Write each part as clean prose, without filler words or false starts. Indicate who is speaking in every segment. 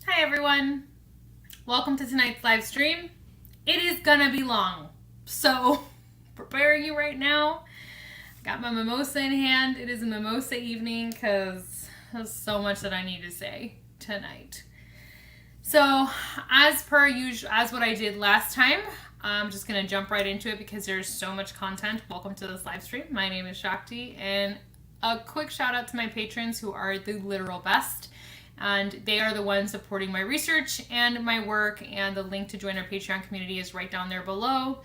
Speaker 1: Hi everyone, welcome to tonight's live stream. It is gonna be long, so preparing you right now. Got my mimosa in hand. It is a mimosa evening because there's so much that I need to say tonight. So as per usual, as what I did last time, I'm just gonna jump right into it because there's so much content. Welcome to this live stream. My name is Shakti, and a quick shout out to my patrons who are the literal best. And they are the ones supporting my research and my work, and the link to join our Patreon community is right down there below.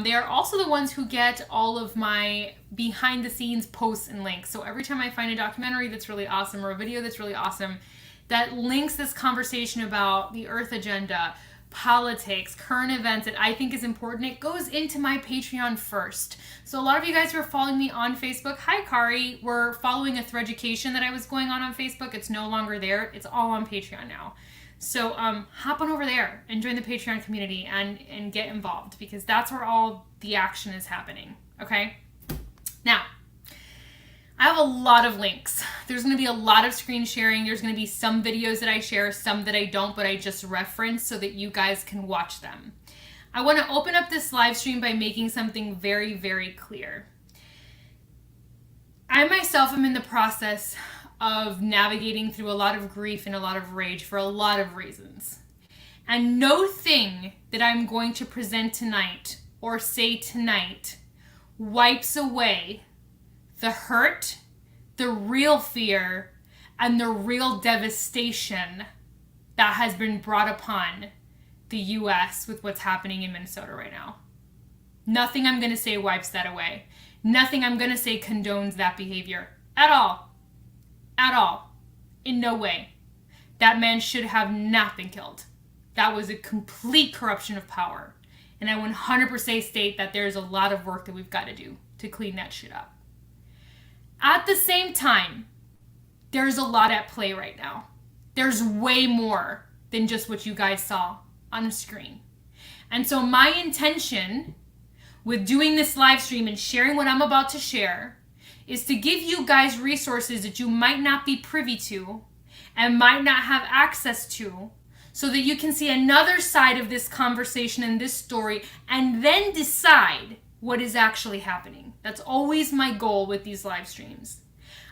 Speaker 1: They are also the ones who get all of my behind the scenes posts and links. So every time I find a documentary that's really awesome or a video that's really awesome that links this conversation about the Earth agenda, politics, current events that I think is important, it goes into my Patreon first. So a lot of you guys who are following me on Facebook, hi Kari, were following a Threaducation that I was going on Facebook. It's no longer there. It's all on Patreon now. So hop on over there and join the Patreon community and get involved, because that's where all the action is happening. Okay? Now, I have a lot of links. There's going to be a lot of screen sharing. There's going to be some videos that I share, some that I don't, but I just reference so that you guys can watch them. I want to open up this live stream by making something very, very clear. I myself am in the process of navigating through a lot of grief and a lot of rage for a lot of reasons. And no thing that I'm going to present tonight or say tonight wipes away the hurt, the real fear, and the real devastation that has been brought upon the U.S. with what's happening in Minnesota right now. Nothing I'm going to say wipes that away. Nothing I'm going to say condones that behavior at all. At all. In no way. That man should have not been killed. That was a complete corruption of power. And I 100% state that there's a lot of work that we've got to do to clean that shit up. At the same time, there's a lot at play right now. There's way more than just what you guys saw on the screen. And so my intention with doing this live stream and sharing what I'm about to share is to give you guys resources that you might not be privy to and might not have access to, so that you can see another side of this conversation and this story and then decide what is actually happening. That's always my goal with these live streams.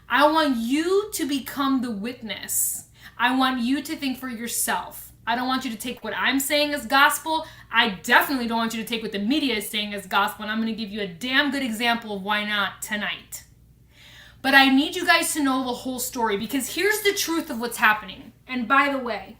Speaker 1: I want you to become the witness. I want you to think for yourself. I don't want you to take what I'm saying as gospel. I definitely don't want you to take what the media is saying as gospel, and I'm going to give you a damn good example of why not tonight. But I need you guys to know the whole story, because here's the truth of what's happening. And by the way,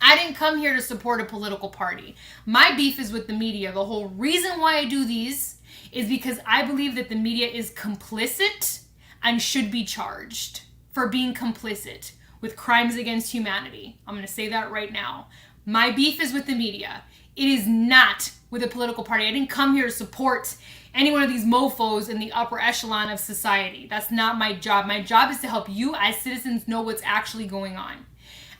Speaker 1: I didn't come here to support a political party. My beef is with the media. The whole reason why I do these is because I believe that the media is complicit and should be charged for being complicit with crimes against humanity. I'm going to say that right now. My beef is with the media. It is not with a political party. I didn't come here to support any one of these mofos in the upper echelon of society. That's not my job. My job is to help you as citizens know what's actually going on.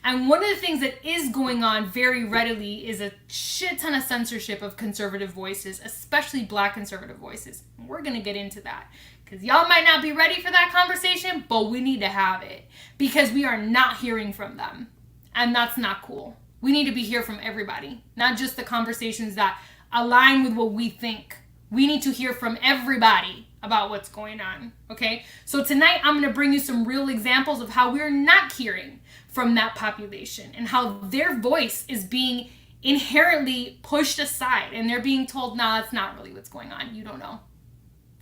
Speaker 1: And one of the things that is going on very readily is a shit ton of censorship of conservative voices, especially Black conservative voices. And we're going to get into that because y'all might not be ready for that conversation, but we need to have it because we are not hearing from them. And that's not cool. We need to be hearing from everybody, not just the conversations that align with what we think. We need to hear from everybody about what's going on, okay? So tonight I'm going to bring you some real examples of how we're not hearing from that population and how their voice is being inherently pushed aside and they're being told, nah, that's not really what's going on. You don't know.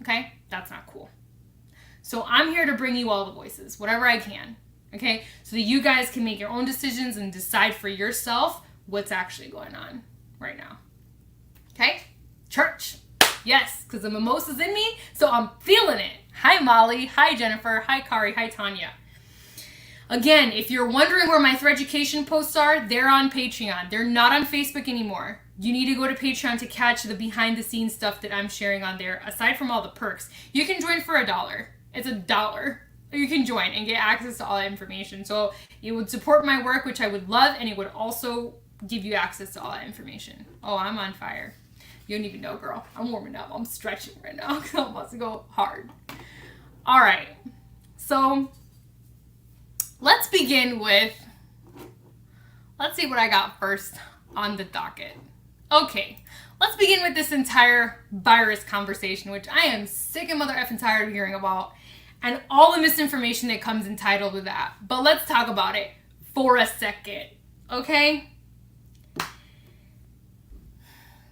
Speaker 1: Okay? That's not cool. So I'm here to bring you all the voices, whatever I can. Okay? So that you guys can make your own decisions and decide for yourself what's actually going on right now. Okay? Church. Yes, because the mimosa's in me, so I'm feeling it. Hi, Molly. Hi, Jennifer. Hi, Kari. Hi, Tanya. Again, if you're wondering where my Threaducation posts are, they're on Patreon. They're not on Facebook anymore. You need to go to Patreon to catch the behind-the-scenes stuff that I'm sharing on there, aside from all the perks. You can join for $1. It's $1. You can join and get access to all that information. So it would support my work, which I would love, and it would also give you access to all that information. Oh, I'm on fire. You don't even know, girl. I'm warming up. I'm stretching right now because I'm about to go hard. All right. So let's begin with let's see what I got first on the docket. Okay, let's begin with this entire virus conversation, which I am sick and mother effing tired of hearing about, and all the misinformation that comes entitled with that. But let's talk about it for a second, okay?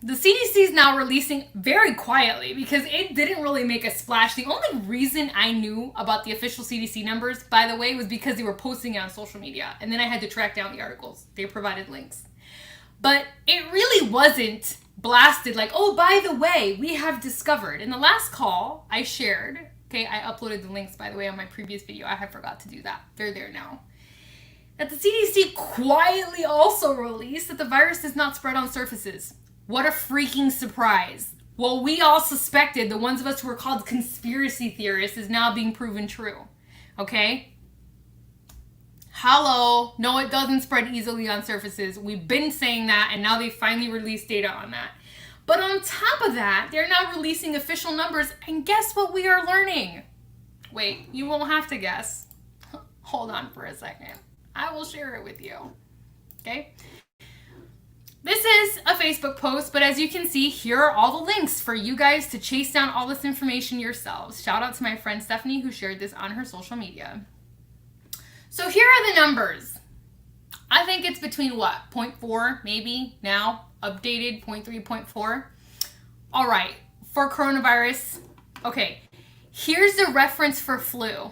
Speaker 1: The CDC is now releasing very quietly because it didn't really make a splash. The only reason I knew about the official CDC numbers, by the way, was because they were posting it on social media. And then I had to track down the articles. They provided links. But it really wasn't blasted like, oh, by the way, we have discovered. In the last call I shared, okay, I uploaded the links, by the way, on my previous video. I had forgot to do that. They're there now. That the CDC quietly also released that the virus does not spread on surfaces. What a freaking surprise. What we all suspected, the ones of us who were called conspiracy theorists, is now being proven true. Okay? Hello. No, it doesn't spread easily on surfaces. We've been saying that, and now they finally released data on that. But on top of that, they're now releasing official numbers, and guess what we are learning? Wait, you won't have to guess. Hold on for a second. I will share it with you. Okay? This is a Facebook post, but as you can see, here are all the links for you guys to chase down all this information yourselves. Shout out to my friend Stephanie who shared this on her social media. So here are the numbers. I think it's between what? 0.4 maybe now, updated 0.3, 0.4. All right, for coronavirus, okay, here's the reference for flu.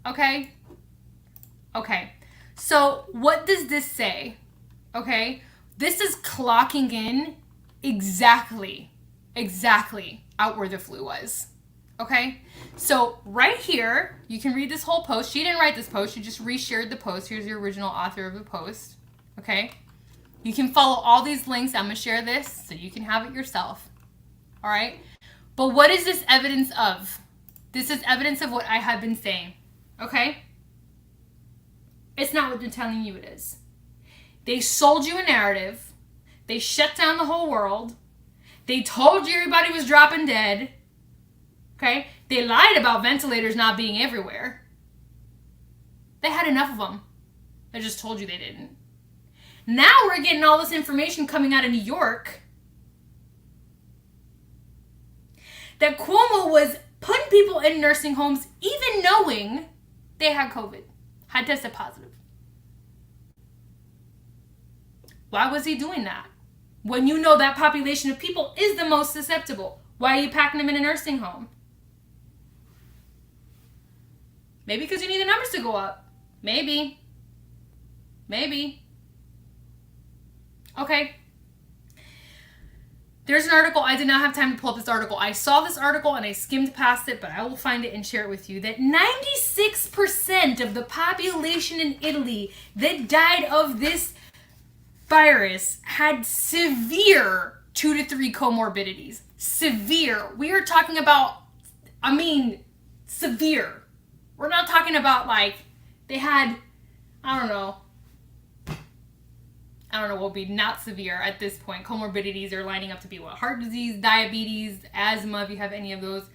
Speaker 1: Okay? Okay, so what does this say? Okay, this is clocking in exactly out where the flu was. Okay, so right here, you can read this whole post. She didn't write this post, she just reshared the post. Here's the original author of the post. Okay, you can follow all these links. I'm gonna share this so you can have it yourself. All right, but what is this evidence of? This is evidence of what I have been saying. Okay, it's not what they're telling you it is. They sold you a narrative. They shut down the whole world. They told you everybody was dropping dead. Okay? They lied about ventilators not being everywhere. They had enough of them. They just told you they didn't. Now we're getting all this information coming out of New York that Cuomo was putting people in nursing homes even knowing they had COVID, had tested positive. Why was he doing that? When you know that population of people is the most susceptible, why are you packing them in a nursing home? Maybe because you need the numbers to go up. Maybe. Maybe. Okay. There's an article. I did not have time to pull up this article. I saw this article and I skimmed past it, but I will find it and share it with you. That 96% of the population in Italy that died of this virus had severe 2 to 3 comorbidities. Severe. We are talking about, severe. We're not talking about like they had, I don't know what would be not severe at this point. Comorbidities are lining up to be what? Heart disease, diabetes, asthma, if you have any of those.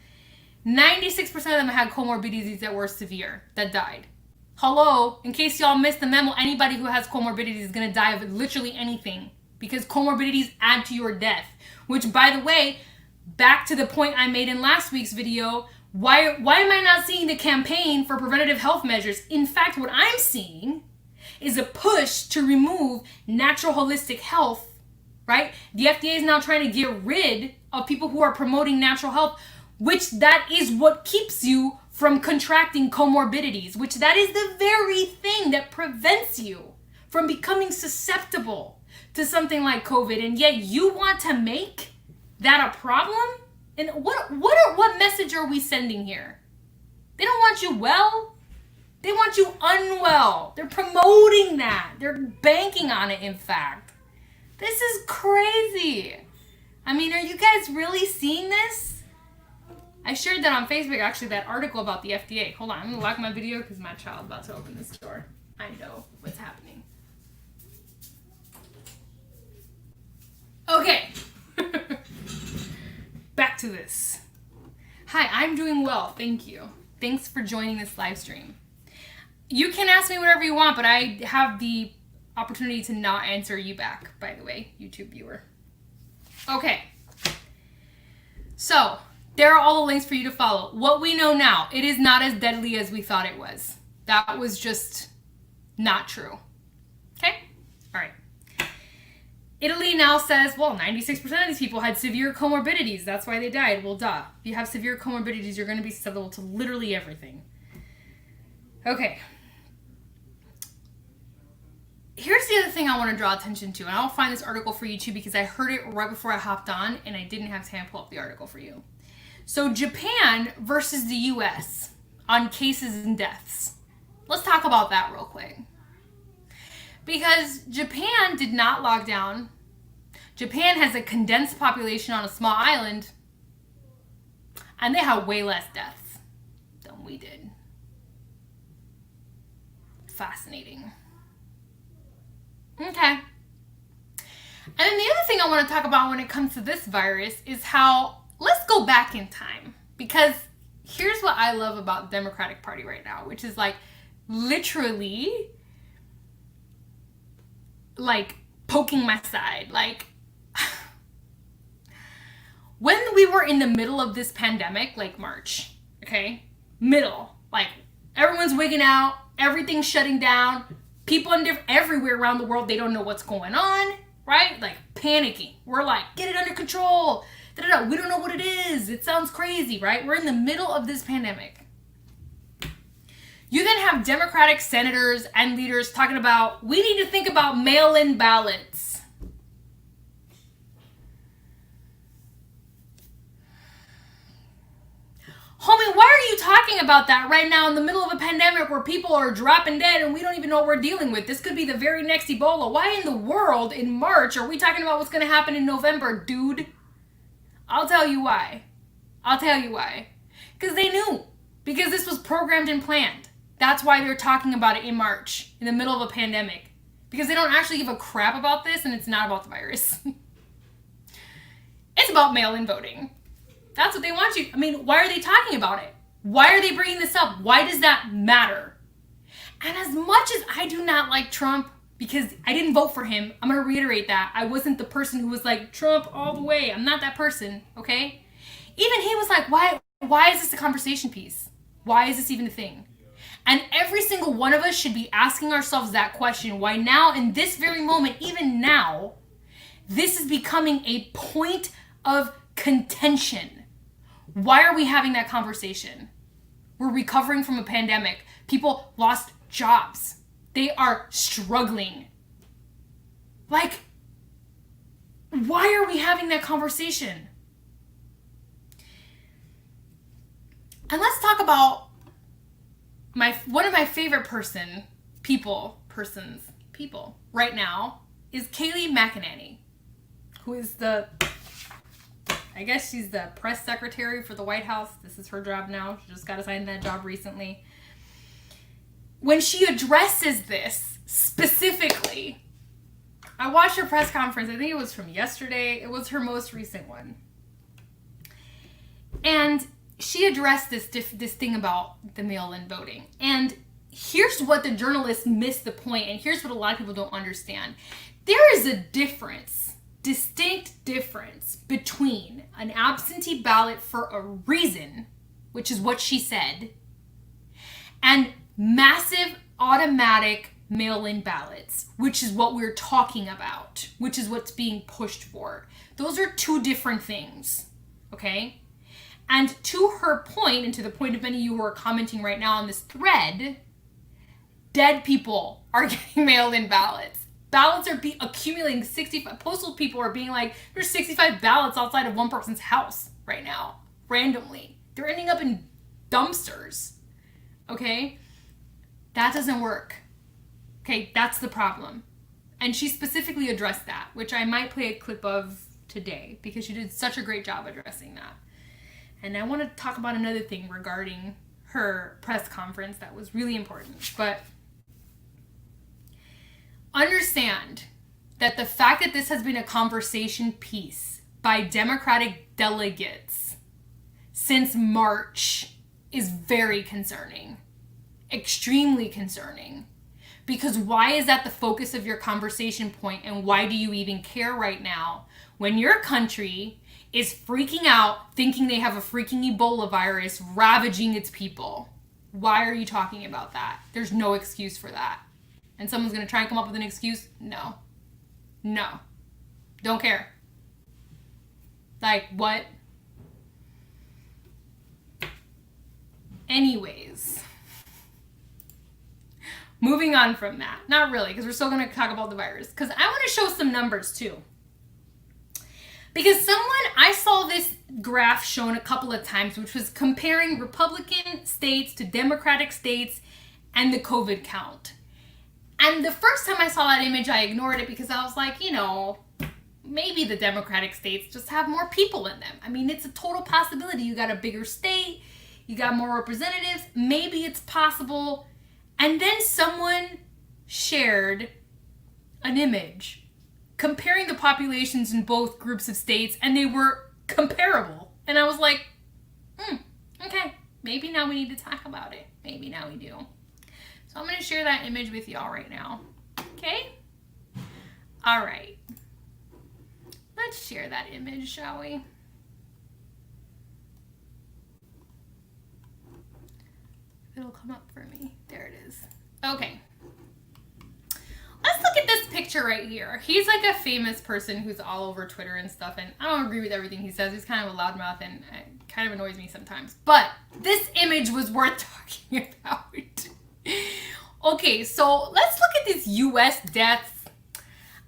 Speaker 1: 96% of them had comorbidities that were severe, that died. Hello, in case y'all missed the memo, anybody who has comorbidities is going to die of literally anything because comorbidities add to your death. Which, by the way, back to the point I made in last week's video, why am I not seeing the campaign for preventative health measures? In fact, what I'm seeing is a push to remove natural holistic health, right? The FDA is now trying to get rid of people who are promoting natural health, which that is what keeps you from contracting comorbidities, which that is the very thing that prevents you from becoming susceptible to something like COVID. And yet you want to make that a problem? And what message are we sending here? They don't want you well. They want you unwell. They're promoting that. They're banking on it, in fact. This is crazy. I mean, are you guys really seeing this? I shared that on Facebook, actually, that article about the FDA. Hold on, I'm going to lock my video because my child's about to open this door. I know what's happening. Okay. Back to this. Hi, I'm doing well. Thank you. Thanks for joining this live stream. You can ask me whatever you want, but I have the opportunity to not answer you back, by the way, YouTube viewer. Okay. So, there are all the links for you to follow. What we know now, it is not as deadly as we thought it was. That was just not true. Okay? All right. Italy now says, well, 96% of these people had severe comorbidities. That's why they died. Well, duh. If you have severe comorbidities, you're going to be susceptible to literally everything. Okay. Here's the other thing I want to draw attention to. And I'll find this article for you too because I heard it right before I hopped on and I didn't have time to pull up the article for you. So Japan versus the US on cases and deaths. Let's talk about that real quick. Because Japan did not lock down. Japan has a condensed population on a small island. And they have way less deaths than we did. Fascinating. Okay. And then the other thing I want to talk about when it comes to this virus is how, let's go back in time. Because here's what I love about the Democratic Party right now, which is like literally like poking my side. Like when we were in the middle of this pandemic, like March, okay? Middle, like everyone's wigging out, everything's shutting down. People everywhere around the world, they don't know what's going on, right? Like panicking. We're like, get it under control. Da-da-da. We don't know what it is. It sounds crazy, right? We're in the middle of this pandemic. You then have Democratic senators and leaders talking about, we need to think about mail-in ballots. Homie, why are you talking about that right now in the middle of a pandemic where people are dropping dead and we don't even know what we're dealing with? This could be the very next Ebola. Why in the world in March are we talking about what's going to happen in November, dude? I'll tell you why. Because they knew. Because this was programmed and planned. That's why they're talking about it in March, in the middle of a pandemic. Because they don't actually give a crap about this and it's not about the virus. It's about mail-in voting. That's what they want you. I mean, why are they talking about it? Why are they bringing this up? Why does that matter? And as much as I do not like Trump, because I didn't vote for him, I'm going to reiterate that. I wasn't the person who was like, Trump all the way. I'm not that person, okay? Even he was like, why is this a conversation piece? Why is this even a thing? And every single one of us should be asking ourselves that question. Why now, in this very moment, even now, this is becoming a point of contention. Why are we having that conversation? We're recovering from a pandemic. People lost jobs. They are struggling. Like, why are we having that conversation? And let's talk about one of my favorite people right now is Kayleigh McEnany, who is I guess she's the press secretary for the White House. This is her job now. She just got assigned that job recently. When she addresses this specifically, I watched her press conference. I think it was from yesterday. It was her most recent one. And she addressed this thing about the mail-in voting. And here's what the journalists missed the point, and here's what a lot of people don't understand. There is a distinct difference between an absentee ballot for a reason, which is what she said, and massive automatic mail-in ballots, which is what we're talking about, which is what's being pushed for. Those are two different things, okay? And to her point, and to the point of many of you who are commenting right now on this thread, dead people are getting mail-in ballots. Ballots are accumulating 65. Postal people are being like, there's 65 ballots outside of one person's house right now, randomly. They're ending up in dumpsters. Okay? That doesn't work. Okay, that's the problem. And she specifically addressed that, which I might play a clip of today because she did such a great job addressing that. And I want to talk about another thing regarding her press conference that was really important. But understand that the fact that this has been a conversation piece by Democratic delegates since March is very concerning, extremely concerning, Because why is that the focus of your conversation point, and why do you even care right now when your country is freaking out thinking they have a freaking Ebola virus ravaging its people? Why are you talking about that? There's no excuse for that. And someone's going to try and come up with an excuse? No. No. Don't care. Like, what? Anyways. Moving on from that. Not really, because we're still going to talk about the virus. Because I want to show some numbers, too. Because I saw this graph shown a couple of times, which was comparing Republican states to Democratic states and the COVID count. And the first time I saw that image, I ignored it because I was like, maybe the Democratic states just have more people in them. I mean, it's a total possibility. You got a bigger state, you got more representatives, maybe it's possible. And then someone shared an image comparing the populations in both groups of states, and they were comparable. And I was like, okay, maybe now we need to talk about it. Maybe now we do. So I'm going to share that image with y'all right now. Okay? All right. Let's share that image, shall we? It'll come up for me. There it is. Okay. Let's look at this picture right here. He's like a famous person who's all over Twitter and stuff, and I don't agree with everything he says. He's kind of a loudmouth, and it kind of annoys me sometimes. But this image was worth talking about. Okay, so let's look at these U.S. deaths.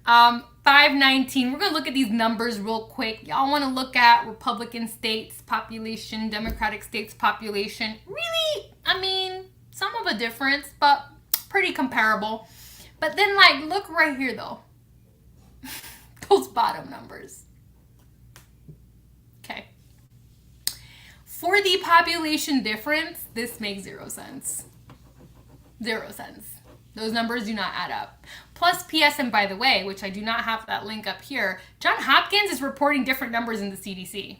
Speaker 1: 519. We're going to look at these numbers real quick. Y'all want to look at Republican states population, Democratic states population. Really, I mean, some of a difference, but pretty comparable. But then, look right here, though. Those bottom numbers. Okay. For the population difference, this makes 0 cents. 0 cents. Those numbers do not add up. Plus, P.S. and by the way, which I do not have that link up here, Johns Hopkins is reporting different numbers in the CDC.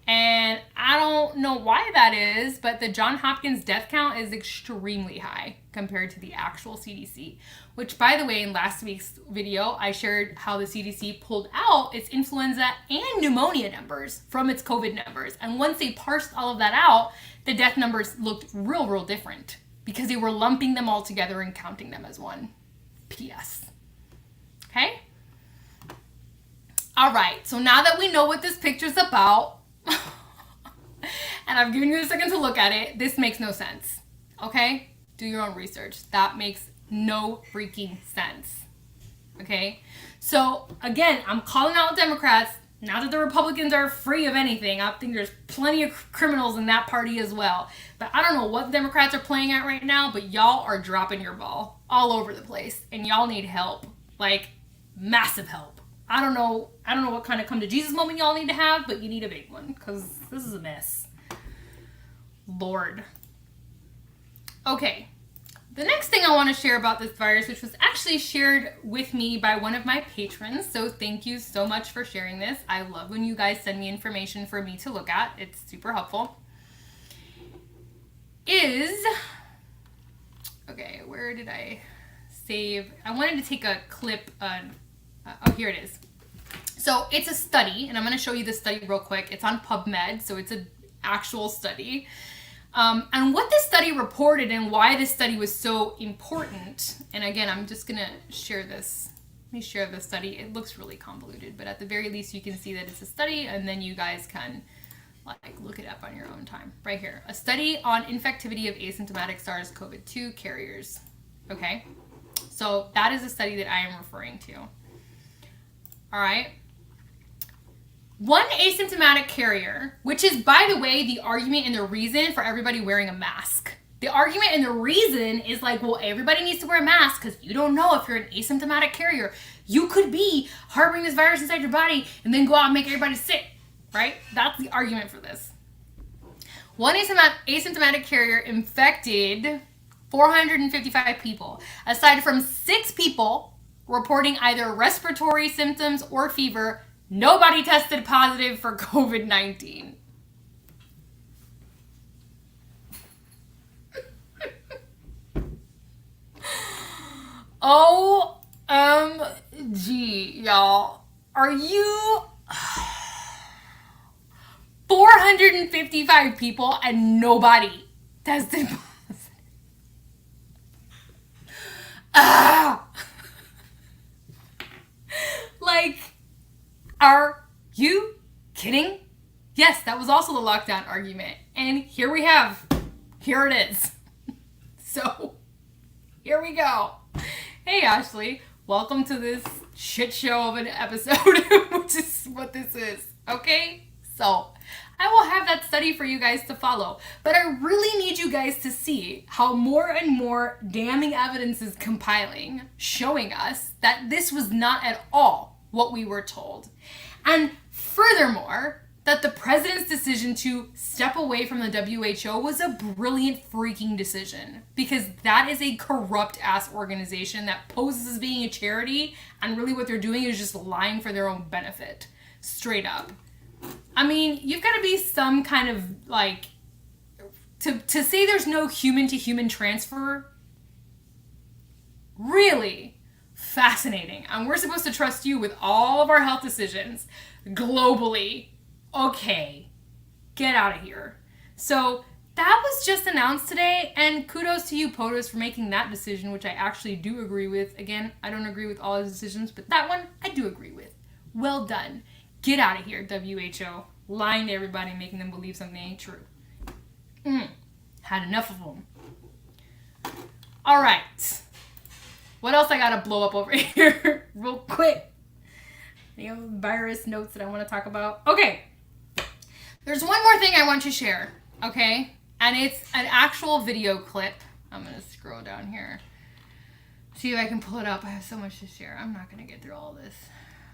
Speaker 1: And I don't know why that is, but the Johns Hopkins death count is extremely high compared to the actual CDC. Which, by the way, in last week's video, I shared how the CDC pulled out its influenza and pneumonia numbers from its COVID numbers. And once they parsed all of that out, the death numbers looked real different because they were lumping them all together and counting them as one. P.S. Okay? All right, so now that we know what this picture's about, and I've given you a second to look at it, this makes no sense. Okay? Do your own research. That makes no freaking sense. Okay? So, again, I'm calling out Democrats. Not that the Republicans are free of anything. I think there's plenty of criminals in that party as well. But I don't know what the Democrats are playing at right now, but y'all are dropping your ball all over the place. And y'all need help. Massive help. I don't know what kind of come to Jesus moment y'all need to have, but you need a big one, because this is a mess. Lord. Okay. The next thing I want to share about this virus, which was actually shared with me by one of my patrons, so thank you so much for sharing this. I love when you guys send me information for me to look at. It's super helpful. Okay, where did I save? I wanted to take a clip here it is. So it's a study, and I'm going to show you this study real quick. It's on PubMed, so it's an actual study. And what this study reported and why this study was so important, and again, I'm just going to share this. Let me share the study. It looks really convoluted, but at the very least, you can see that it's a study, and then you guys can look it up on your own time. Right here. A study on infectivity of asymptomatic SARS-CoV-2 carriers. Okay? So that is a study that I am referring to. All right? One asymptomatic carrier, which is, by the way, the argument and the reason for everybody wearing a mask. The argument and the reason is well, everybody needs to wear a mask because you don't know if you're an asymptomatic carrier. You could be harboring this virus inside your body and then go out and make everybody sick, right? That's the argument for this. One asymptomatic carrier infected 455 people, aside from 6 people reporting either respiratory symptoms or fever. Nobody tested positive for COVID-19. OMG, y'all. Are you 455 people and nobody tested positive? Like, are you kidding? Yes, that was also the lockdown argument. And here it is. So, here we go. Hey, Ashley. Welcome to this shit show of an episode, which is what this is. Okay? So, I will have that study for you guys to follow. But I really need you guys to see how more and more damning evidence is compiling, showing us that this was not at all what we were told. And furthermore, that the president's decision to step away from the WHO was a brilliant freaking decision, because that is a corrupt ass organization that poses as being a charity, and really what they're doing is just lying for their own benefit. Straight up. I mean, you've got to be some kind of like, to say there's no human to human transfer, really fascinating. And we're supposed to trust you with all of our health decisions globally. Okay, get out of here. So that was just announced today, and kudos to you, POTUS, for making that decision, which I actually do agree with. Again, I don't agree with all his decisions, but that one I do agree with. Well done. Get out of here, WHO. Lying to everybody and making them believe something ain't true. Had enough of them. All right. What else I gotta blow up over here real quick? Virus notes that I want to talk about. Okay. There's one more thing I want to share, okay? And it's an actual video clip. I'm going to scroll down here. See if I can pull it up. I have so much to share. I'm not going to get through all this.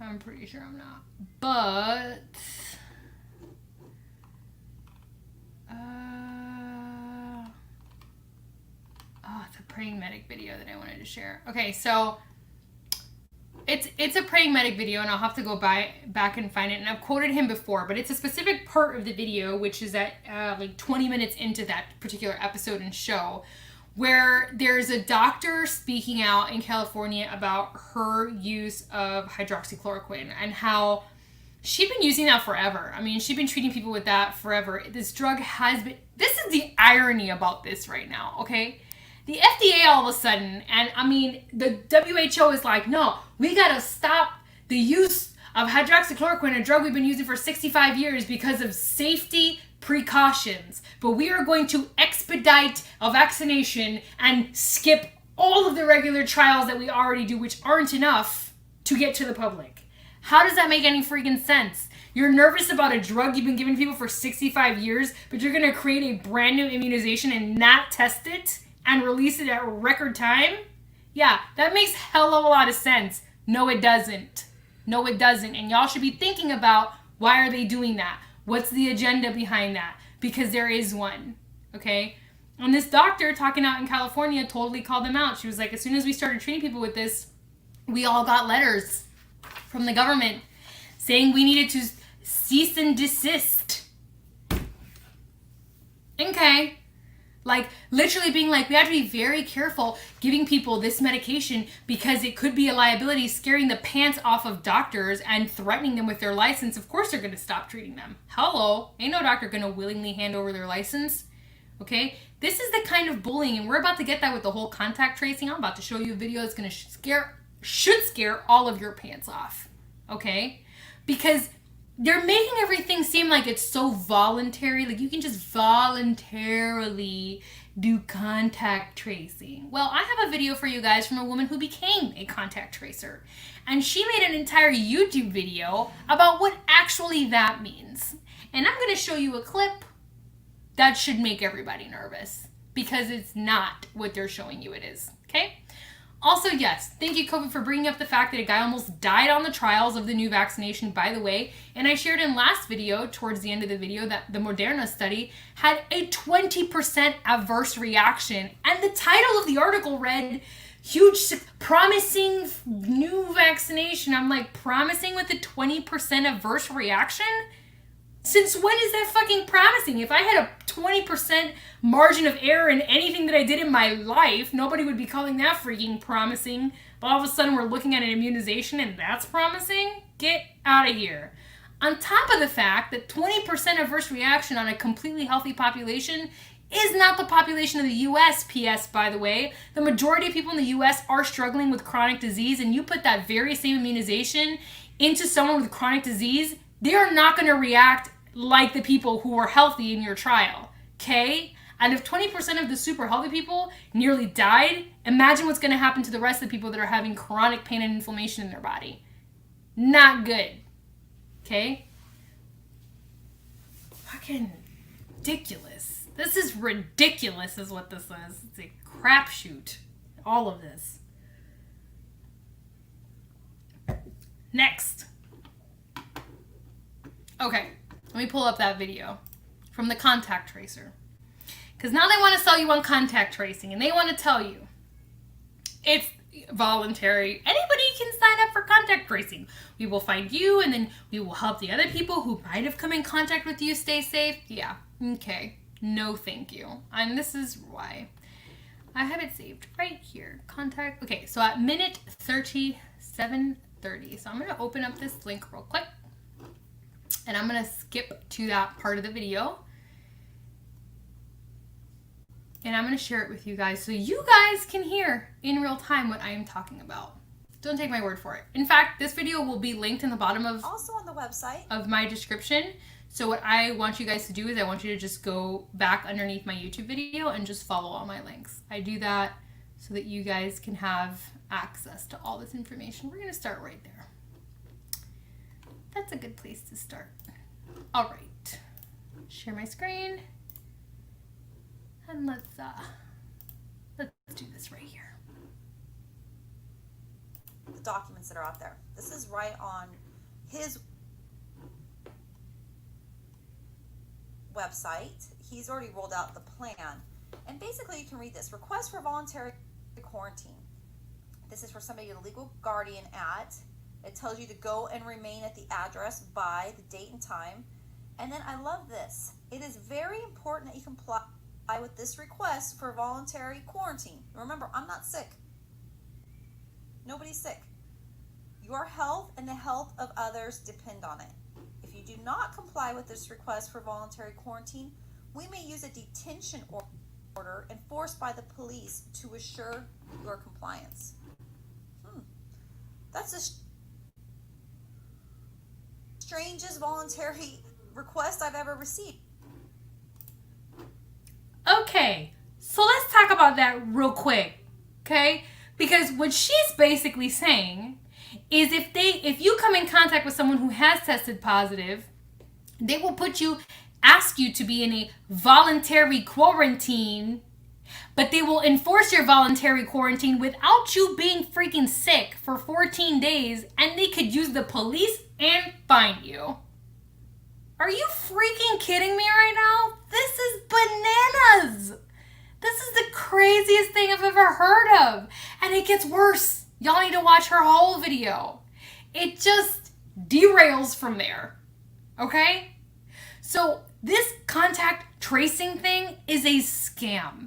Speaker 1: I'm pretty sure I'm not. But it's a praying medic video that I wanted to share. Okay, so it's a praying medic video, and I'll have to go back and find it. And I've quoted him before, but it's a specific part of the video, which is at like 20 minutes into that particular episode and show, where there's a doctor speaking out in California about her use of hydroxychloroquine and how she'd been using that forever. I mean, she'd been treating people with that forever. This drug has been... This is the irony about this right now, okay? The FDA all of a sudden, and I mean, the WHO is like, no, we gotta stop the use of hydroxychloroquine, a drug we've been using for 65 years because of safety precautions. But we are going to expedite a vaccination and skip all of the regular trials that we already do, which aren't enough to get to the public. How does that make any freaking sense? You're nervous about a drug you've been giving people for 65 years, but you're gonna create a brand new immunization and not test it and release it at record time? Yeah, that makes hell of a lot of sense. No, it doesn't. No, it doesn't. And y'all should be thinking about, why are they doing that? What's the agenda behind that? Because there is one, okay? And this doctor talking out in California totally called them out. She was like, as soon as we started treating people with this, we all got letters from the government saying we needed to cease and desist. Okay. Like, literally being like, we have to be very careful giving people this medication because it could be a liability, scaring the pants off of doctors and threatening them with their license. Of course they're going to stop treating them. Hello. Ain't no doctor going to willingly hand over their license. Okay? This is the kind of bullying, and we're about to get that with the whole contact tracing. I'm about to show you a video that's going to should scare all of your pants off. Okay? Because they're making everything seem like it's so voluntary. Like, you can just voluntarily do contact tracing. Well, I have a video for you guys from a woman who became a contact tracer. And she made an entire YouTube video about what actually that means. And I'm going to show you a clip that should make everybody nervous, because it's not what they're showing you it is. Okay? Also, yes, thank you, COVID, for bringing up the fact that a guy almost died on the trials of the new vaccination, by the way. And I shared in last video, towards the end of the video, that the Moderna study had a 20% adverse reaction. And the title of the article read, huge, promising new vaccination. I'm like, promising with a 20% adverse reaction? Since when is that fucking promising? If I had a 20% margin of error in anything that I did in my life, nobody would be calling that freaking promising. But all of a sudden we're looking at an immunization and that's promising? Get out of here. On top of the fact that 20% adverse reaction on a completely healthy population is not the population of the US, PS, by the way. The majority of people in the US are struggling with chronic disease, and you put that very same immunization into someone with chronic disease, they are not going to react like the people who were healthy in your trial, okay? And if 20% of the super healthy people nearly died, imagine what's going to happen to the rest of the people that are having chronic pain and inflammation in their body. Not good, okay? Fucking ridiculous. This is ridiculous is what this is. It's a crapshoot. All of this. Next. Okay, let me pull up that video from the contact tracer. Because now they want to sell you on contact tracing, and they want to tell you it's voluntary. Anybody can sign up for contact tracing. We will find you, and then we will help the other people who might have come in contact with you stay safe. Yeah, okay. No, thank you. And this is why. I have it saved right here. Contact. Okay, so at minute 37:30. So I'm going to open up this link real quick. And I'm going to skip to that part of the video. And I'm going to share it with you guys so you guys can hear in real time what I am talking about. Don't take my word for it. In fact, this video will be linked in the bottom of
Speaker 2: also on the website
Speaker 1: of my description. So what I want you guys to do is I want you to just go back underneath my YouTube video and just follow all my links. I do that so that you guys can have access to all this information. We're going to start right there. That's a good place to start. All right. Share my screen. And let's do this right here.
Speaker 2: The documents that are out there. This is right on his website. He's already rolled out the plan. And basically you can read this. Request for voluntary quarantine. This is for somebody a legal guardian at. It tells you to go and remain at the address by the date and time. And then I love this. It is very important that you comply with this request for voluntary quarantine. Remember, I'm not sick. Nobody's sick. Your health and the health of others depend on it. If you do not comply with this request for voluntary quarantine, we may use a detention order enforced by the police to assure your compliance. That's the strangest voluntary request I've ever received.
Speaker 1: Okay, so let's talk about that real quick, okay? Because what she's basically saying is if you come in contact with someone who has tested positive, they will ask you to be in a voluntary quarantine, but they will enforce your voluntary quarantine without you being freaking sick for 14 days, and they could use the police and fine you. Are you freaking kidding me right now? This is bananas. This is the craziest thing I've ever heard of. And it gets worse. Y'all need to watch her whole video. It just derails from there. Okay? So this contact tracing thing is a scam.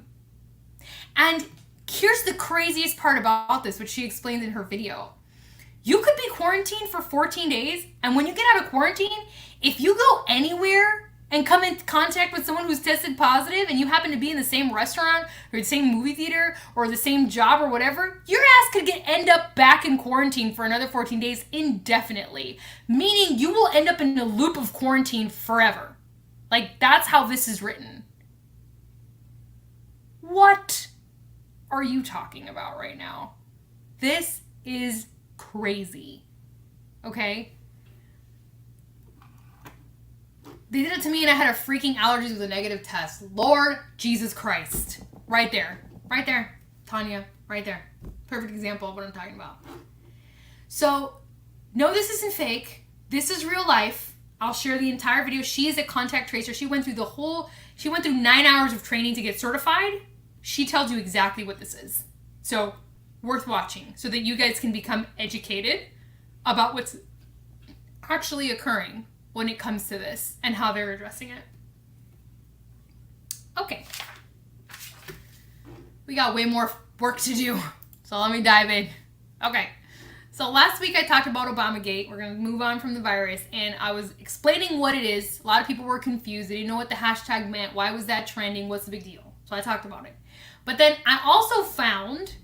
Speaker 1: And here's the craziest part about this, which she explains in her video. You could be quarantined for 14 days, and when you get out of quarantine, if you go anywhere and come in contact with someone who's tested positive and you happen to be in the same restaurant or the same movie theater or the same job or whatever, your ass could end up back in quarantine for another 14 days indefinitely, meaning you will end up in a loop of quarantine forever. Like, that's how this is written. What are you talking about right now? This is crazy. Okay? They did it to me and I had a freaking allergies with a negative test. Lord Jesus Christ. Right there. Right there. Tanya. Right there. Perfect example of what I'm talking about. So, no, this isn't fake. This is real life. I'll share the entire video. She is a contact tracer. She went through 9 hours of training to get certified. She tells you exactly what this is. So, worth watching so that you guys can become educated about what's actually occurring. when it comes to this and how they're addressing it. Okay. We got way more work to do, so let me dive in. Okay. So last week I talked about Obamagate. We're going to move on from the virus, and I was explaining what it is. A lot of people were confused. They didn't know what the hashtag meant. Why was that trending? What's the big deal? So I talked about it. But then I also found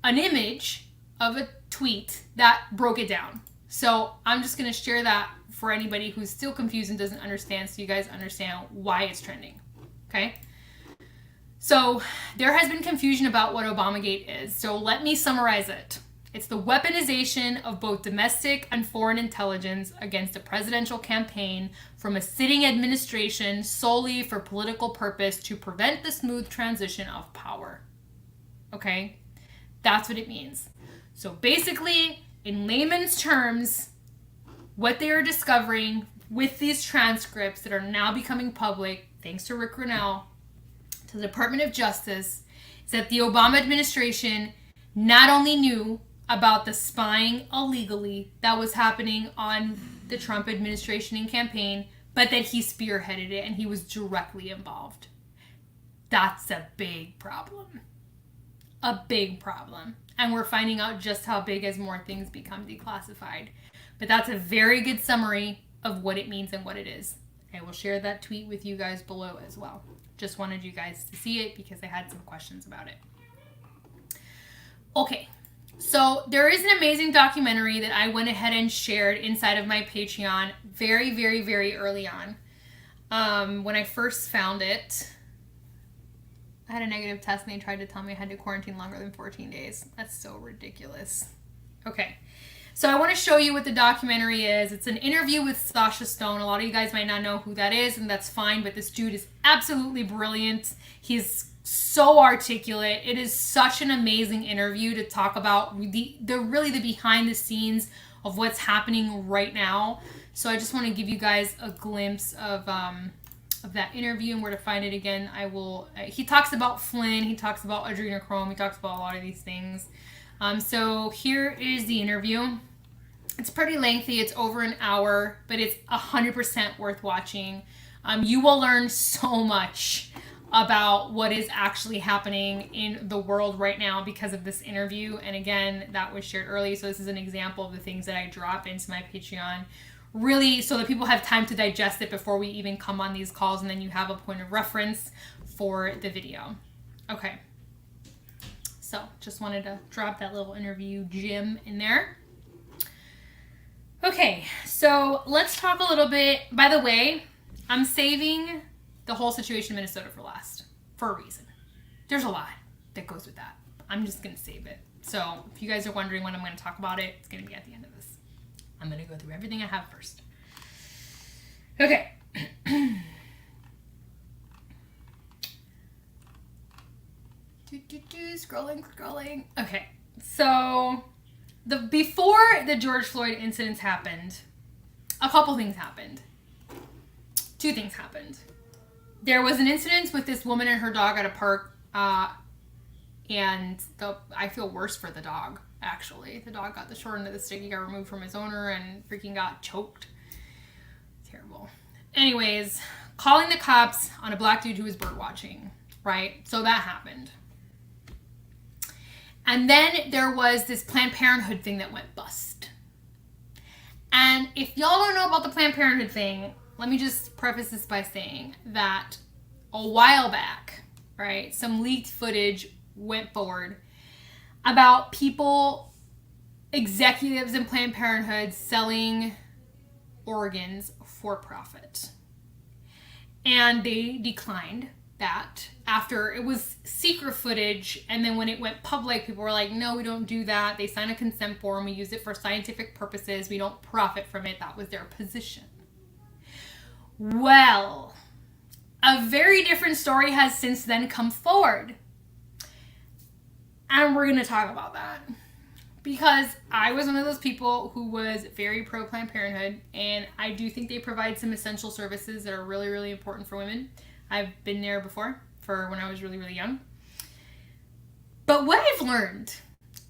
Speaker 1: an image of a tweet that broke it down. So I'm just going to share that for anybody who's still confused and doesn't understand, so you guys understand why it's trending. Okay? So there has been confusion about what Obamagate is. So let me summarize it. It's the weaponization of both domestic and foreign intelligence against a presidential campaign from a sitting administration solely for political purpose to prevent the smooth transition of power. Okay? That's what it means. So basically, in layman's terms, what they are discovering with these transcripts that are now becoming public, thanks to Rick Grinnell, to the Department of Justice, is that the Obama administration not only knew about the spying illegally that was happening on the Trump administration and campaign, but that he spearheaded it and he was directly involved. That's a big problem. A big problem. And we're finding out just how big as more things become declassified. But that's a very good summary of what it means and what it is. I will share that tweet with you guys below as well. Just wanted you guys to see it because I had some questions about it. Okay. So there is an amazing documentary that I went ahead and shared inside of my Patreon very, very, very early on. When I first found it, I had a negative test and they tried to tell me I had to quarantine longer than 14 days. That's so ridiculous. Okay. So I want to show you what the documentary is. It's an interview with Sasha Stone. A lot of you guys might not know who that is, and that's fine, but this dude is absolutely brilliant. He's so articulate. It is such an amazing interview to talk about the behind the scenes of what's happening right now. So I just want to give you guys a glimpse of that interview and where to find it again. He talks about Flynn, he talks about adrenochrome, he talks about a lot of these things. So here is the interview. It's pretty lengthy, it's over an hour, but it's 100% worth watching. You will learn so much about what is actually happening in the world right now because of this interview. And again, that was shared early. So this is an example of the things that I drop into my Patreon, really so that people have time to digest it before we even come on these calls, and then you have a point of reference for the video. Okay. So just wanted to drop that little interview gem in there. Okay, so let's talk a little bit. By the way, I'm saving the whole situation in Minnesota for last, for a reason. There's a lot that goes with that. I'm just going to save it. So if you guys are wondering when I'm going to talk about it, it's going to be at the end of this. I'm going to go through everything I have first. Okay. Scrolling. Okay. So before the George Floyd incidents happened, a couple things happened. Two things happened. There was an incident with this woman and her dog at a park, and I feel worse for the dog, actually. The dog got the short end of the stick. He got removed from his owner and freaking got choked. Terrible. Anyways, calling the cops on a black dude who was bird watching, right? So that happened. And then there was this Planned Parenthood thing that went bust. And if y'all don't know about the Planned Parenthood thing, let me just preface this by saying that a while back, right, some leaked footage went forward about people, executives in Planned Parenthood selling organs for profit. And they declined that after it was secret footage, and then when it went public, people were like, no, we don't do that. They signed a consent form. We use it for scientific purposes. We don't profit from it. That was their position. Well, a very different story has since then come forward. And we're going to talk about that. Because I was one of those people who was very pro Planned Parenthood, and I do think they provide some essential services that are really, really important for women. I've been there before, for when I was really, really young. But what I've learned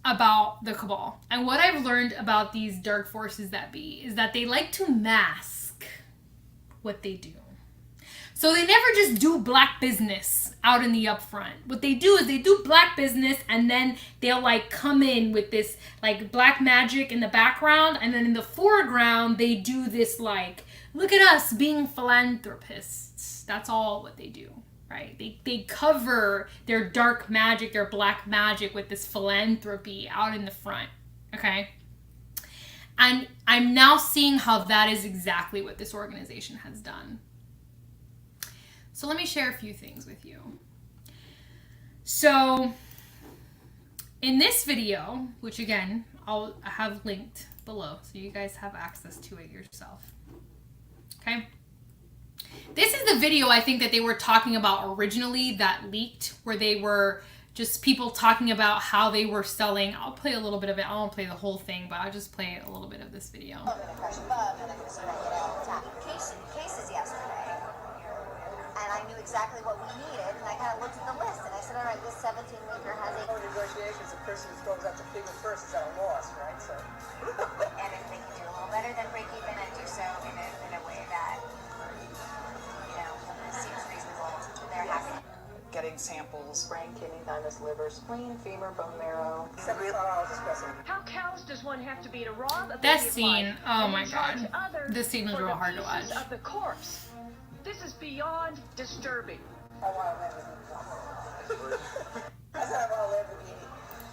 Speaker 1: about the cabal, and what I've learned about these dark forces that be, is that they like to mask what they do. So they never just do black business out in the upfront. What they do is they do black business, and then they'll like come in with this like black magic in the background, and then in the foreground they do this like, look at us being philanthropists. That's all what they do, right? They cover their dark magic, their black magic with this philanthropy out in the front, okay? And I'm now seeing how that is exactly what this organization has done. So let me share a few things with you. So in this video, which again, I'll have linked below so you guys have access to it yourself. Okay. This is the video I think that they were talking about originally that leaked, where they were just people talking about how they were selling. I'll play a little bit of it. I won't play the whole thing, but I'll just play a little bit of this video.
Speaker 2: Cases yesterday, and I knew exactly what we needed, and I kind of looked at the list, and I said, all right, this 17-liter has a...
Speaker 3: Negotiations, the person who throws out the figure first is at a loss, right? So.
Speaker 2: And if they can do a little better than break even and do so in a way that, you know, seems reasonable, they're happy.
Speaker 3: Getting samples, brain, kidney, thymus, liver, spleen, femur, bone marrow.
Speaker 4: How callous does one have to be to rob a
Speaker 1: That
Speaker 4: baby of
Speaker 1: scene,
Speaker 4: life
Speaker 1: oh
Speaker 4: and
Speaker 1: my
Speaker 4: then charge
Speaker 1: God.
Speaker 4: others
Speaker 1: This scene was
Speaker 4: for
Speaker 1: real
Speaker 4: the
Speaker 1: hard to
Speaker 4: pieces
Speaker 1: watch.
Speaker 4: of the corpse? This is beyond disturbing.
Speaker 3: I want a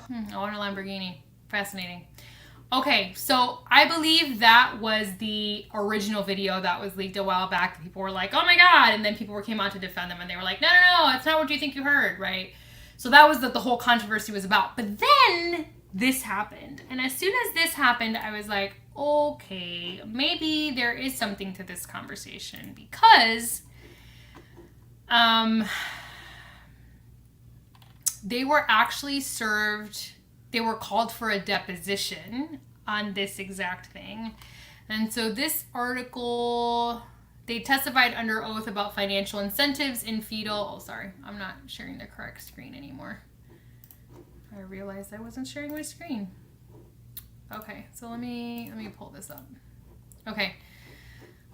Speaker 3: Lamborghini.
Speaker 1: I want a Lamborghini. Fascinating. Okay, so I believe that was the original video that was leaked a while back. People were like, oh my God. And then people came out to defend them and they were like, no, it's not what you think you heard, right? So that was what the whole controversy was about. But then this happened. And as soon as this happened, I was like, okay, maybe there is something to this conversation, because they were actually served, they were called for a deposition on this exact thing. And so this article, they testified under oath about financial incentives in fetal, oh sorry, I'm not sharing the correct screen anymore. I realized I wasn't sharing my screen. Okay, so let me pull this up. Okay.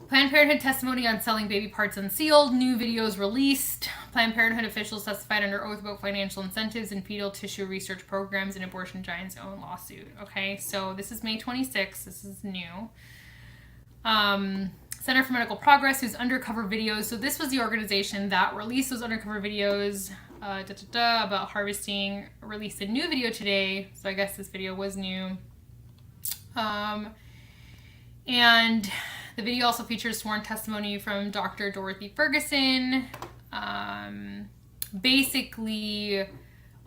Speaker 1: Planned Parenthood testimony on selling baby parts unsealed. New videos released. Planned Parenthood officials testified under oath about financial incentives in fetal tissue research programs in Abortion Giant's own lawsuit. Okay, so this is May 26th. This is new. Center for Medical Progress, whose undercover videos. So this was the organization that released those undercover videos about harvesting. Released a new video today. So I guess this video was new. And the video also features sworn testimony from Dr. Dorothy Ferguson, basically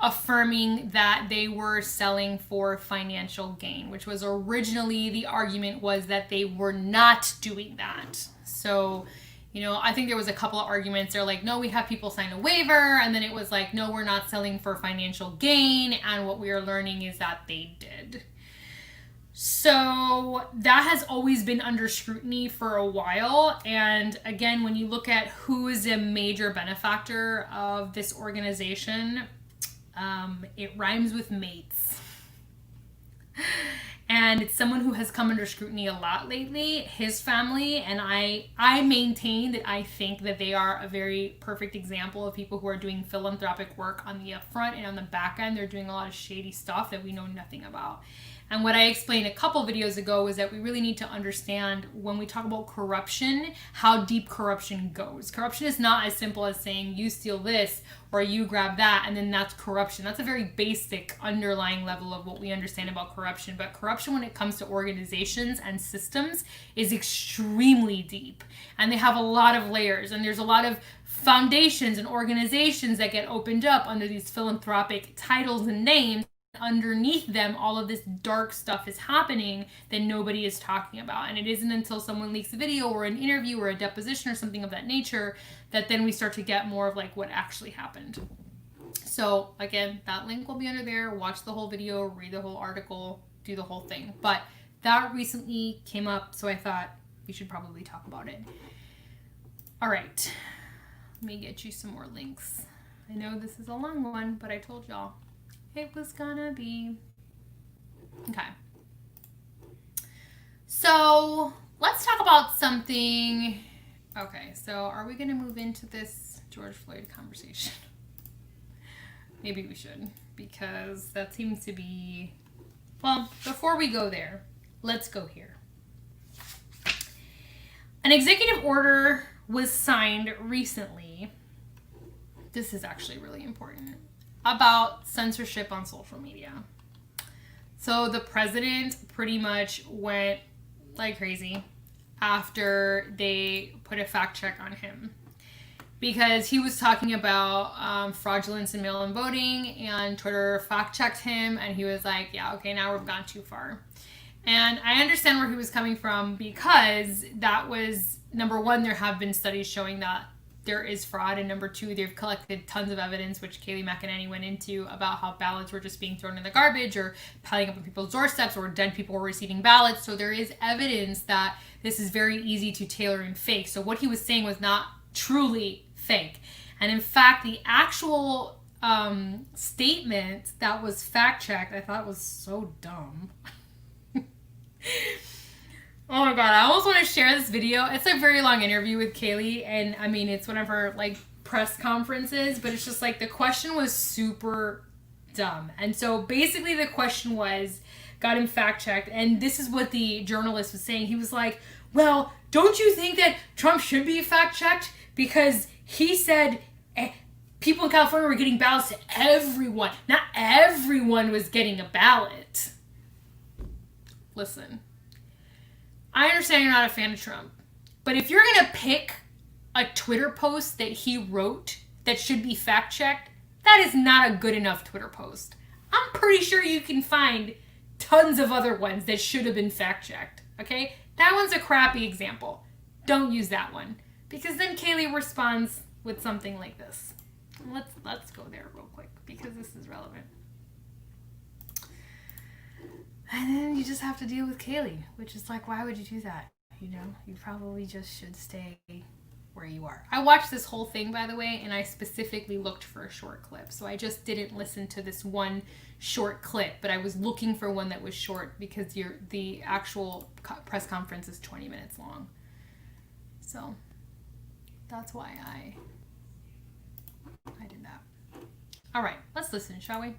Speaker 1: affirming that they were selling for financial gain, which was originally the argument was that they were not doing that. So, you know, I think there was a couple of arguments. They're like, no, we have people sign a waiver. And then it was like, no, we're not selling for financial gain. And what we are learning is that they did. So that has always been under scrutiny for a while. And again, when you look at who is a major benefactor of this organization, it rhymes with mates. And it's someone who has come under scrutiny a lot lately, his family. And I maintain that I think that they are a very perfect example of people who are doing philanthropic work on the upfront, and on the back end, they're doing a lot of shady stuff that we know nothing about. And what I explained a couple videos ago is that we really need to understand, when we talk about corruption, how deep corruption goes. Corruption is not as simple as saying you steal this or you grab that and then that's corruption. That's a very basic underlying level of what we understand about corruption. But corruption when it comes to organizations and systems is extremely deep. And they have a lot of layers, and there's a lot of foundations and organizations that get opened up under these philanthropic titles and names. Underneath them, all of this dark stuff is happening that nobody is talking about. And it isn't until someone leaks a video or an interview or a deposition or something of that nature that then we start to get more of like what actually happened. So again, that link will be under there. Watch the whole video, read the whole article, do the whole thing. But that recently came up, so I thought we should probably talk about it. All right, let me get you some more links. I know this is a long one, but I told y'all it was gonna be. Okay. So let's talk about something Okay, so are we going to move into this George Floyd conversation? Maybe we should, because that seems to be... Well, before we go there, let's go here. An executive order was signed recently. This is actually really important. About censorship on social media. So the president pretty much went like crazy after they put a fact check on him, because he was talking about fraudulence in mail-in voting, and Twitter fact-checked him, and he was like, yeah, okay, now we've gone too far. And I understand where he was coming from, because that was, number one, there have been studies showing that there is fraud, and number two, they've collected tons of evidence, which Kayleigh McEnany went into, about how ballots were just being thrown in the garbage or piling up on people's doorsteps, or dead people were receiving ballots. So there is evidence that this is very easy to tailor and fake. So what he was saying was not truly fake. And in fact, the actual statement that was fact-checked, I thought was so dumb. Oh my god, I almost want to share this video. It's a very long interview with Kayleigh, and I mean, it's one of her like press conferences, but it's just like the question was super dumb. And so basically the question was, got him fact-checked, and this is what the journalist was saying. He was like, well, don't you think that Trump should be fact-checked? Because he said people in California were getting ballots to everyone. Not everyone was getting a ballot. Listen, I understand you're not a fan of Trump, but if you're going to pick a Twitter post that he wrote that should be fact-checked, that is not a good enough Twitter post. I'm pretty sure you can find tons of other ones that should have been fact-checked, okay? That one's a crappy example. Don't use that one, because then Kayleigh responds with something like this. Let's go there real quick, because this is relevant. And then you just have to deal with Kayleigh, which is like, why would you do that? You know, you probably just should stay where you are. I watched this whole thing, by the way, and I specifically looked for a short clip. So I just didn't listen to this one short clip, but I was looking for one that was short, because the actual press conference is 20 minutes long. So that's why I did that. All right, let's listen, shall we?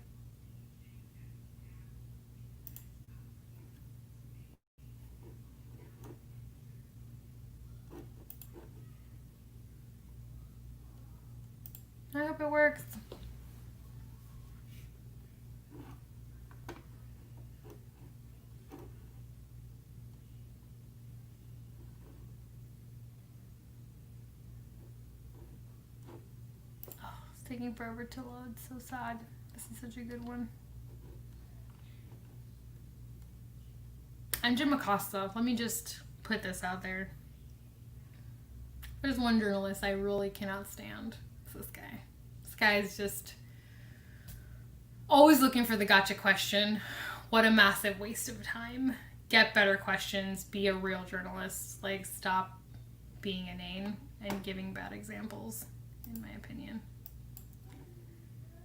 Speaker 1: I hope it works. Oh, it's taking forever to load. So sad. This is such a good one. I'm Jim Acosta. Let me just put this out there. There's one journalist I really cannot stand. It's this guy. This guy is just always looking for the gotcha question. What a massive waste of time. Get better questions. Be a real journalist. Like, stop being inane and giving bad examples, in my opinion.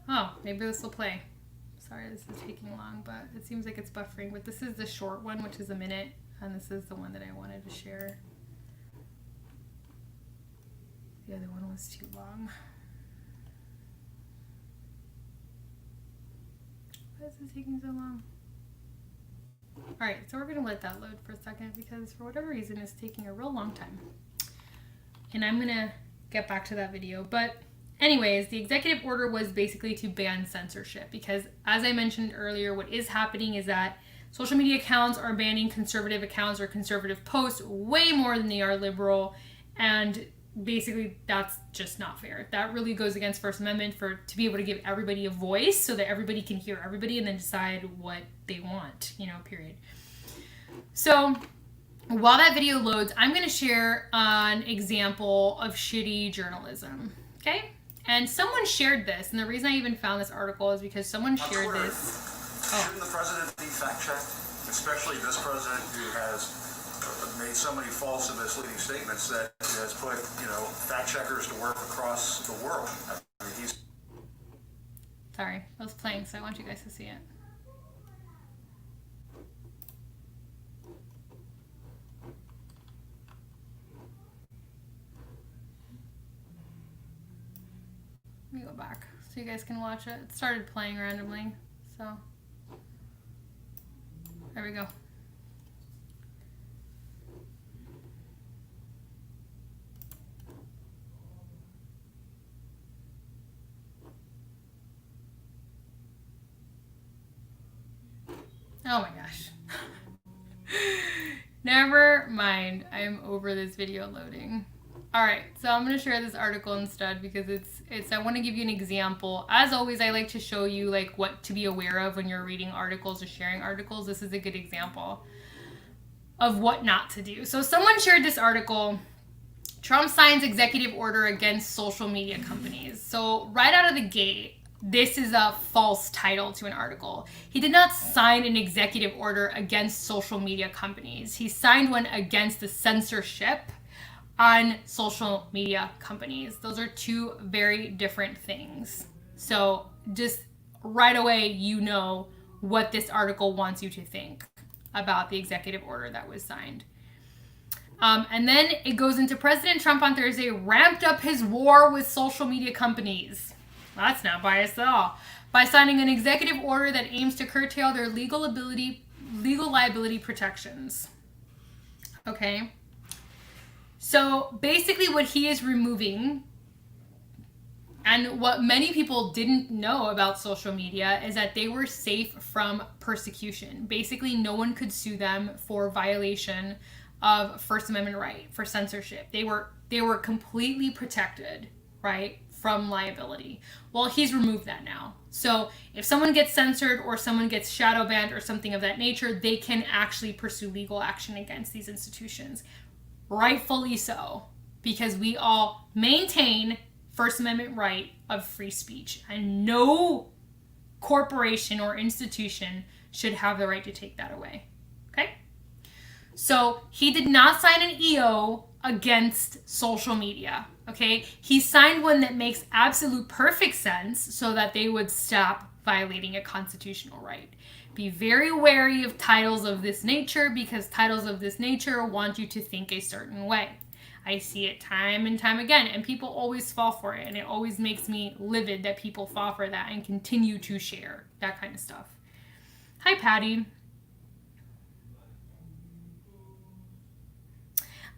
Speaker 1: Oh, maybe this will play. Sorry, this is taking long, but it seems like it's buffering. But this is the short one, which is a minute, and this is the one that I wanted to share. The other one was too long. Why is this taking so long? Alright, so we're going to let that load for a second, because for whatever reason it's taking a real long time. And I'm going to get back to that video. But anyways, the executive order was basically to ban censorship, because as I mentioned earlier, what is happening is that social media accounts are banning conservative accounts or conservative posts way more than they are liberal, and basically that's just not fair. That really goes against First Amendment, to be able to give everybody a voice so that everybody can hear everybody and then decide what they want, period. So while that video loads, I'm going to share an example of shitty journalism, okay? And someone shared this, and the reason I even found this article is because someone shared this.
Speaker 5: Shouldn't the president be fact-checked? Especially this president who has made so many false and misleading statements that has put, fact-checkers to work across the world. I mean, he's...
Speaker 1: Sorry, I was playing, so I want you guys to see it. back so you guys can watch it. It started playing randomly, so there we go. Oh my gosh. Never mind. I'm over this video loading. Alright, so I'm going to share this article instead because it's I want to give you an example. As always, I like to show you like what to be aware of when you're reading articles or sharing articles. This is a good example of what not to do. So someone shared this article, Trump signs executive order against social media companies. So right out of the gate, this is a false title to an article. He did not sign an executive order against social media companies. He signed one against the censorship on social media companies. Those are two very different things. So just right away, you know what this article wants you to think about the executive order that was signed. And then it goes into President Trump on Thursday ramped up his war with social media companies. That's not biased at all. By signing an executive order that aims to curtail their legal liability protections. Okay. So basically what he is removing, and what many people didn't know about social media, is that they were safe from persecution. Basically, no one could sue them for violation of First Amendment right, for censorship. They were completely protected, right, from liability. Well, he's removed that now. So if someone gets censored or someone gets shadow banned or something of that nature, they can actually pursue legal action against these institutions. Rightfully so, because we all maintain First Amendment right of free speech, and no corporation or institution should have the right to take that away. Okay? So he did not sign an EO against social media. Okay? He signed one that makes absolute perfect sense so that they would stop violating a constitutional right. Be very wary of titles of this nature, because titles of this nature want you to think a certain way. I see it time and time again, and people always fall for it, and it always makes me livid that people fall for that and continue to share that kind of stuff. Hi, Patty.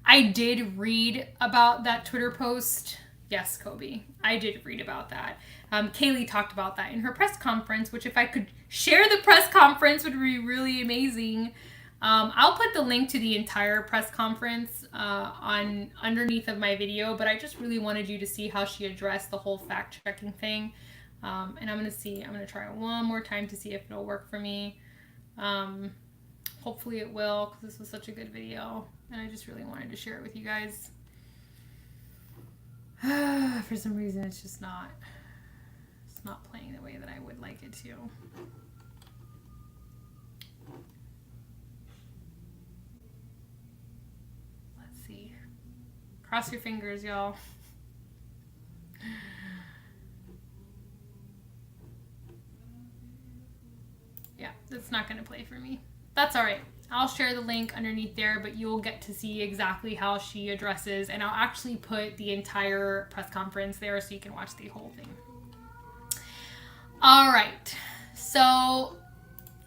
Speaker 1: I did read about that Twitter post. Yes, Kobe, I did read about that. Kaylee talked about that in her press conference, which if I could share the press conference would be really amazing. I'll put the link to the entire press conference on underneath of my video, but I just really wanted you to see how she addressed the whole fact-checking thing. And I'm going to try it one more time to see if it'll work for me. Hopefully it will, because this was such a good video, and I just really wanted to share it with you guys. For some reason, it's not playing the way that I would like it to. Let's see. Cross your fingers, y'all. Yeah, it's not going to play for me. That's all right. I'll share the link underneath there, but you'll get to see exactly how she addresses, and I'll actually put the entire press conference there so you can watch the whole thing. All right. So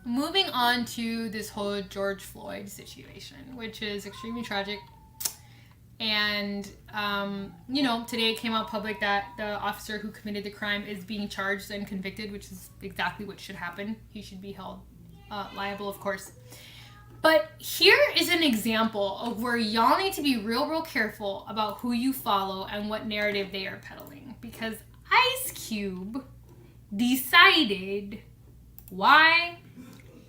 Speaker 1: moving on to this whole George Floyd situation, which is extremely tragic. And, today it came out public that the officer who committed the crime is being charged and convicted, which is exactly what should happen. He should be held liable, of course. But here is an example of where y'all need to be real careful about who you follow and what narrative they are peddling. Because Ice Cube decided, why?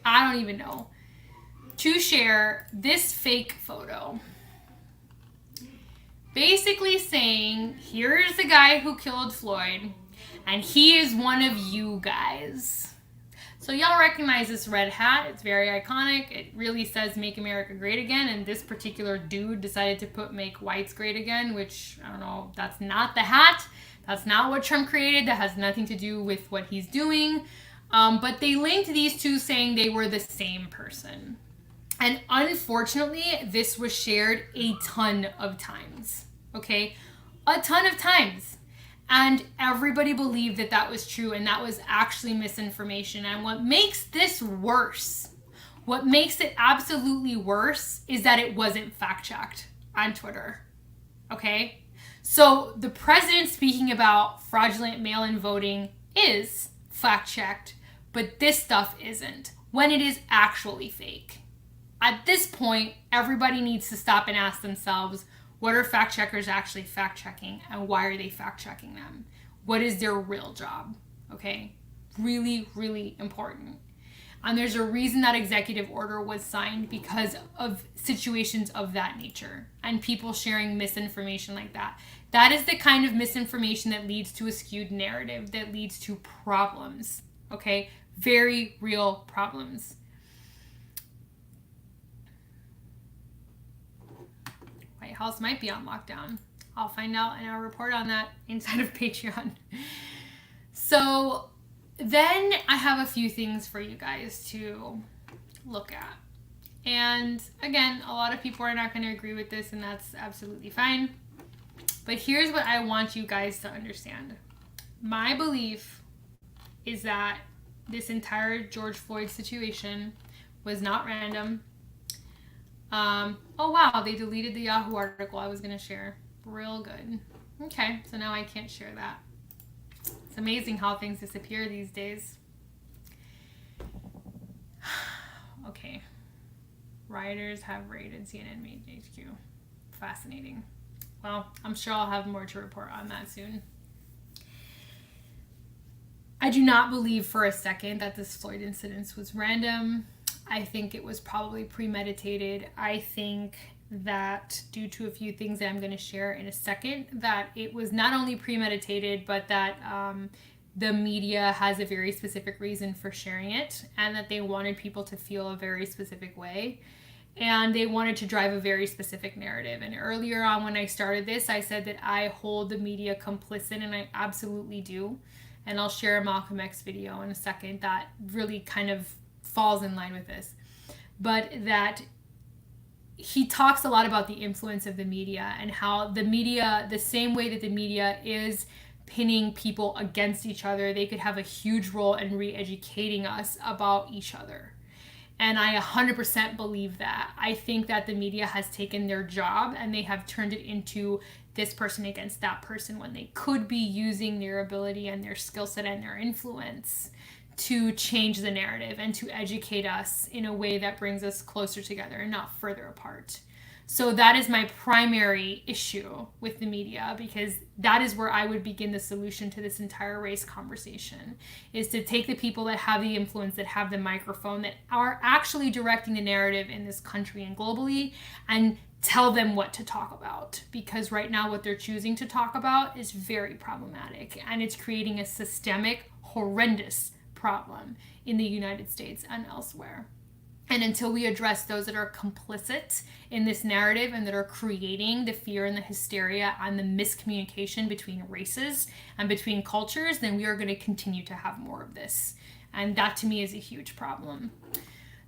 Speaker 1: I don't even know, to share this fake photo. Basically saying, here's the guy who killed Floyd, and he is one of you guys. So y'all recognize this red hat. It's very iconic. It really says Make America Great Again, and this particular dude decided to put Make Whites Great Again, which, I don't know, that's not the hat. That's not what Trump created. That has nothing to do with what he's doing. But they linked these two saying they were the same person. And unfortunately, this was shared a ton of times. Okay? A ton of times. And everybody believed that that was true, and that was actually misinformation. And what makes this worse, what makes it absolutely worse, is that it wasn't fact-checked on Twitter. Okay? So the president speaking about fraudulent mail-in voting is fact-checked, but this stuff isn't, when it is actually fake. At this point, everybody needs to stop and ask themselves, what are fact checkers actually fact checking, and why are they fact checking them? What is their real job? Okay? Really, really important. And there's a reason that executive order was signed, because of situations of that nature and people sharing misinformation like that. That is the kind of misinformation that leads to a skewed narrative, that leads to problems. Okay? Very real problems. White House might be on lockdown. I'll find out and I'll report on that inside of Patreon. So then I have a few things for you guys to look at. And again, a lot of people are not going to agree with this, and that's absolutely fine. But here's what I want you guys to understand. My belief is that this entire George Floyd situation was not random. Oh wow, they deleted the Yahoo article I was going to share. Real good. Okay, so now I can't share that. It's amazing how things disappear these days. Okay. Rioters have raided CNN main HQ. Fascinating. Well, I'm sure I'll have more to report on that soon. I do not believe for a second that this Floyd incident was random. I think it was probably premeditated. I think that due to a few things that I'm going to share in a second, that it was not only premeditated, but that the media has a very specific reason for sharing it, and that they wanted people to feel a very specific way, and they wanted to drive a very specific narrative. And earlier on when I started this, I said that I hold the media complicit, and I absolutely do. And I'll share a Malcolm X video in a second that really kind of falls in line with this. But that he talks a lot about the influence of the media, and how the media, the same way that the media is pinning people against each other, they could have a huge role in re-educating us about each other. And I 100% believe that. I think that the media has taken their job and they have turned it into this person against that person, when they could be using their ability and their skill set and their influence to change the narrative and to educate us in a way that brings us closer together and not further apart. So that is my primary issue with the media, because that is where I would begin the solution to this entire race conversation, is to take the people that have the influence, that have the microphone, that are actually directing the narrative in this country and globally, and tell them what to talk about. Because right now what they're choosing to talk about is very problematic, and it's creating a systemic, horrendous problem in the United States and elsewhere. And until we address those that are complicit in this narrative and that are creating the fear and the hysteria and the miscommunication between races and between cultures, then we are going to continue to have more of this. And that to me is a huge problem.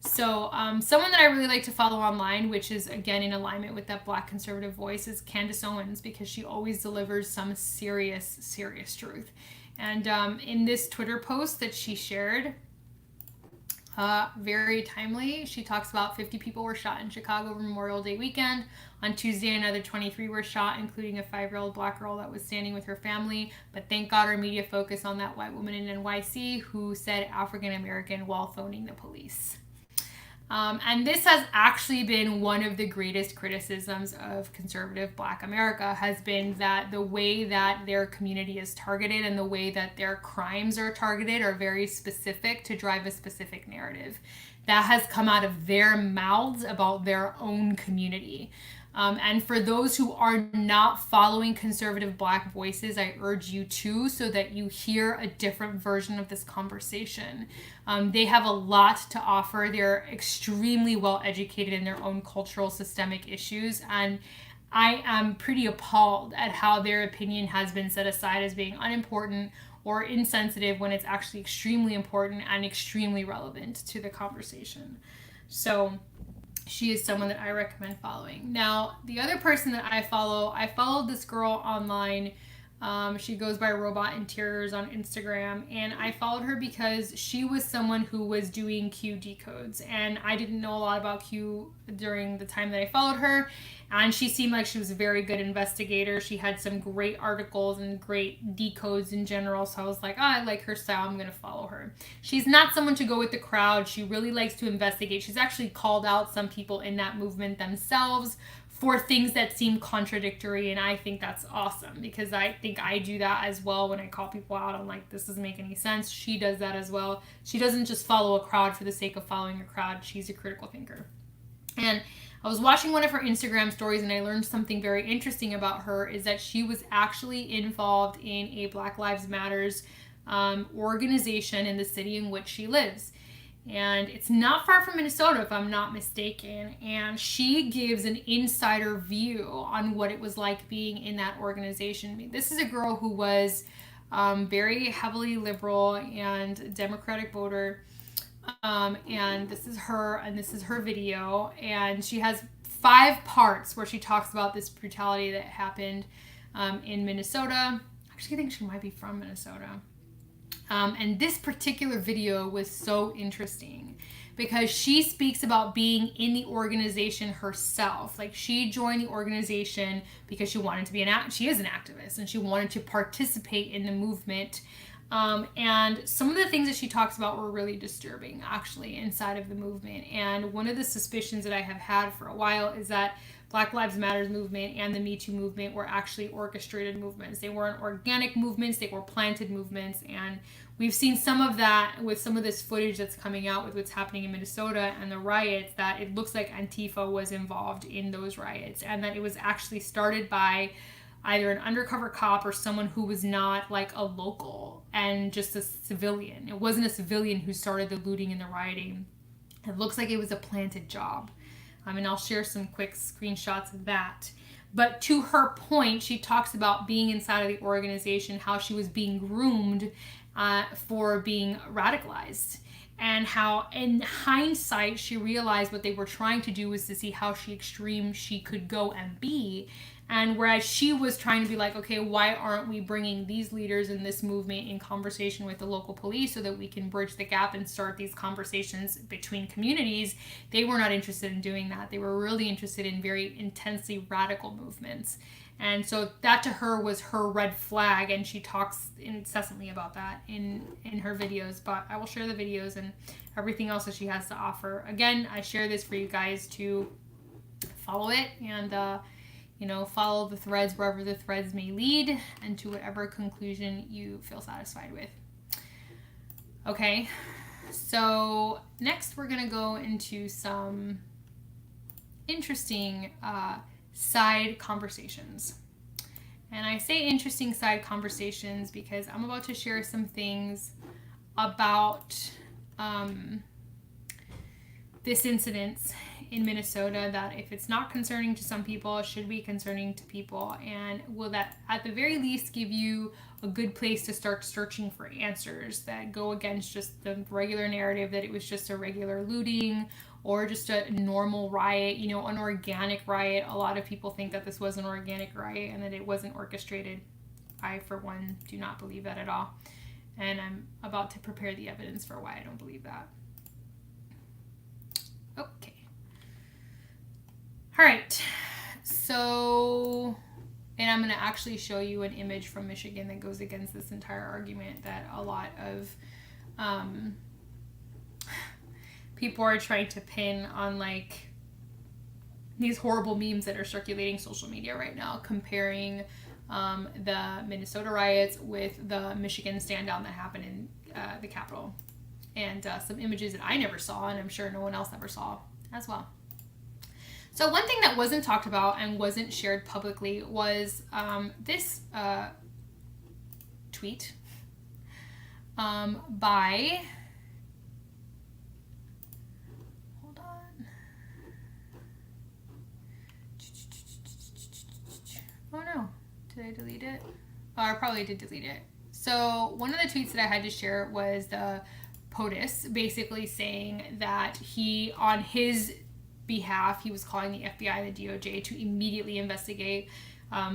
Speaker 1: So someone that I really like to follow online, which is again in alignment with that Black conservative voice, is Candace Owens, because she always delivers some serious, serious truth. And in this Twitter post that she shared, very timely, she talks about 50 people were shot in Chicago over Memorial Day weekend. On Tuesday, another 23 were shot, including a 5-year-old Black girl that was standing with her family. But thank God our media focused on that white woman in NYC who said African American while phoning the police. And this has actually been one of the greatest criticisms of conservative Black America, has been that the way that their community is targeted and the way that their crimes are targeted are very specific to drive a specific narrative. That has come out of their mouths about their own community. And for those who are not following conservative Black voices, I urge you to, so that you hear a different version of this conversation. They have a lot to offer. They're extremely well educated in their own cultural systemic issues. And I am pretty appalled at how their opinion has been set aside as being unimportant or insensitive, when it's actually extremely important and extremely relevant to the conversation. So she is someone that I recommend following. Now, the other person that I followed this girl online She goes by Robot Interiors on Instagram, and I followed her because she was someone who was doing Q decodes, and I didn't know a lot about Q during the time that I followed her, and she seemed like she was a very good investigator. She had some great articles and great decodes in general, so I was like, I like her style, I'm going to follow her. She's not someone to go with the crowd. She really likes to investigate. She's actually called out some people in that movement themselves for things that seem contradictory, and I think that's awesome because I think I do that as well when I call people out. I'm like, this doesn't make any sense. She does that as well. She doesn't just follow a crowd for the sake of following a crowd. She's a critical thinker. And I was watching one of her Instagram stories, and I learned something very interesting about her, is that she was actually involved in a Black Lives Matters organization in the city in which she lives. And it's not far from Minnesota, if I'm not mistaken. And she gives an insider view on what it was like being in that organization. This is a girl who was very heavily liberal and Democratic voter. And this is her, and this is her video. And she has 5 parts where she talks about this brutality that happened in Minnesota. Actually, I think she might be from Minnesota. And this particular video was so interesting because she speaks about being in the organization herself. Like, she joined the organization because she wanted to be she is an activist, and she wanted to participate in the movement. And some of the things that she talks about were really disturbing, actually, inside of the movement. And one of the suspicions that I have had for a while is that Black Lives Matter movement and the Me Too movement were actually orchestrated movements. They weren't organic movements, they were planted movements. And we've seen some of that with some of this footage that's coming out with what's happening in Minnesota and the riots, that it looks like Antifa was involved in those riots, and that it was actually started by either an undercover cop or someone who was not like a local and just a civilian. It wasn't a civilian who started the looting and the rioting. It looks like it was a planted job. And I'll share some quick screenshots of that. But to her point, she talks about being inside of the organization, how she was being groomed for being radicalized. And how, in hindsight, she realized what they were trying to do was to see how extreme she could go and be. And whereas she was trying to be like, okay, why aren't we bringing these leaders in this movement in conversation with the local police so that we can bridge the gap and start these conversations between communities, they were not interested in doing that. They were really interested in very intensely radical movements. And so that to her was her red flag, and she talks incessantly about that in her videos. But I will share the videos and everything else that she has to offer. Again, I share this for you guys to follow it and follow the threads wherever the threads may lead, and to whatever conclusion you feel satisfied with. Okay, so next we're gonna go into some interesting side conversations. And I say interesting side conversations because I'm about to share some things about this incident in Minnesota that, if it's not concerning to some people, it should be concerning to people, and will that at the very least give you a good place to start searching for answers that go against just the regular narrative that it was just a regular looting or just a normal riot, an organic riot. A lot of people think that this was an organic riot and that it wasn't orchestrated. I, for one, do not believe that at all, and I'm about to prepare the evidence for why I don't believe that. Okay. All right, so, and I'm going to actually show you an image from Michigan that goes against this entire argument that a lot of people are trying to pin on, like, these horrible memes that are circulating social media right now, comparing the Minnesota riots with the Michigan stand down that happened in the Capitol, and some images that I never saw, and I'm sure no one else ever saw as well. So one thing that wasn't talked about and wasn't shared publicly was this tweet by, hold on, oh no, did I delete it? Oh, I probably did delete it. So one of the tweets that I had to share was the POTUS basically saying that he, on his behalf, he was calling the FBI and the DOJ to immediately investigate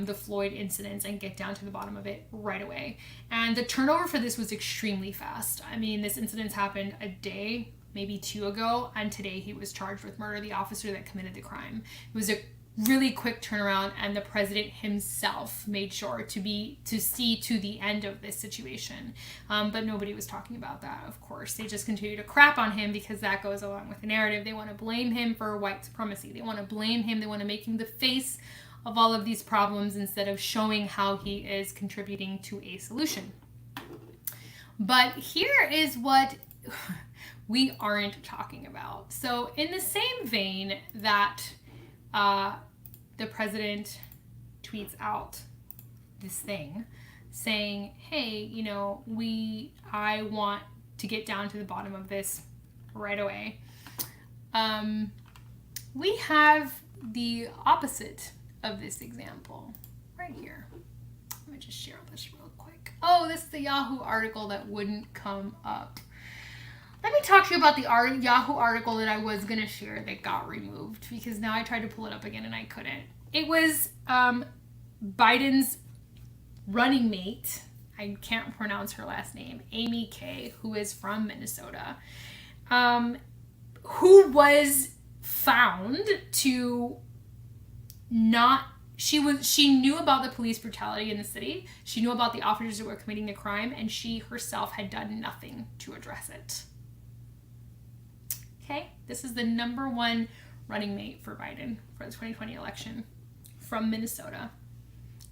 Speaker 1: the Floyd incidents and get down to the bottom of it right away. And the turnover for this was extremely fast. I mean, this incident happened a day, maybe 2 ago, and today he was charged with murder, the officer that committed the crime. It was a really quick turnaround, and the president himself made sure to see to the end of this situation. But nobody was talking about that, of course. They just continue to crap on him because that goes along with the narrative. They want to blame him for white supremacy. They want to blame him. They want to make him the face of all of these problems instead of showing how he is contributing to a solution. But here is what we aren't talking about. So in the same vein that the president tweets out this thing saying, hey, you know, I want to get down to the bottom of this right away. We have the opposite of this example right here. Let me just share this real quick. Oh, this is the Yahoo article that wouldn't come up. Let me talk to you about the Yahoo article that I was going to share that got removed, because now I tried to pull it up again and I couldn't. It was Biden's running mate, I can't pronounce her last name, Amy K., who is from Minnesota, who was found to not... She knew about the police brutality in the city. She knew about the officers that were committing the crime, and she herself had done nothing to address it. Okay, this is the #1 running mate for Biden for the 2020 election from Minnesota.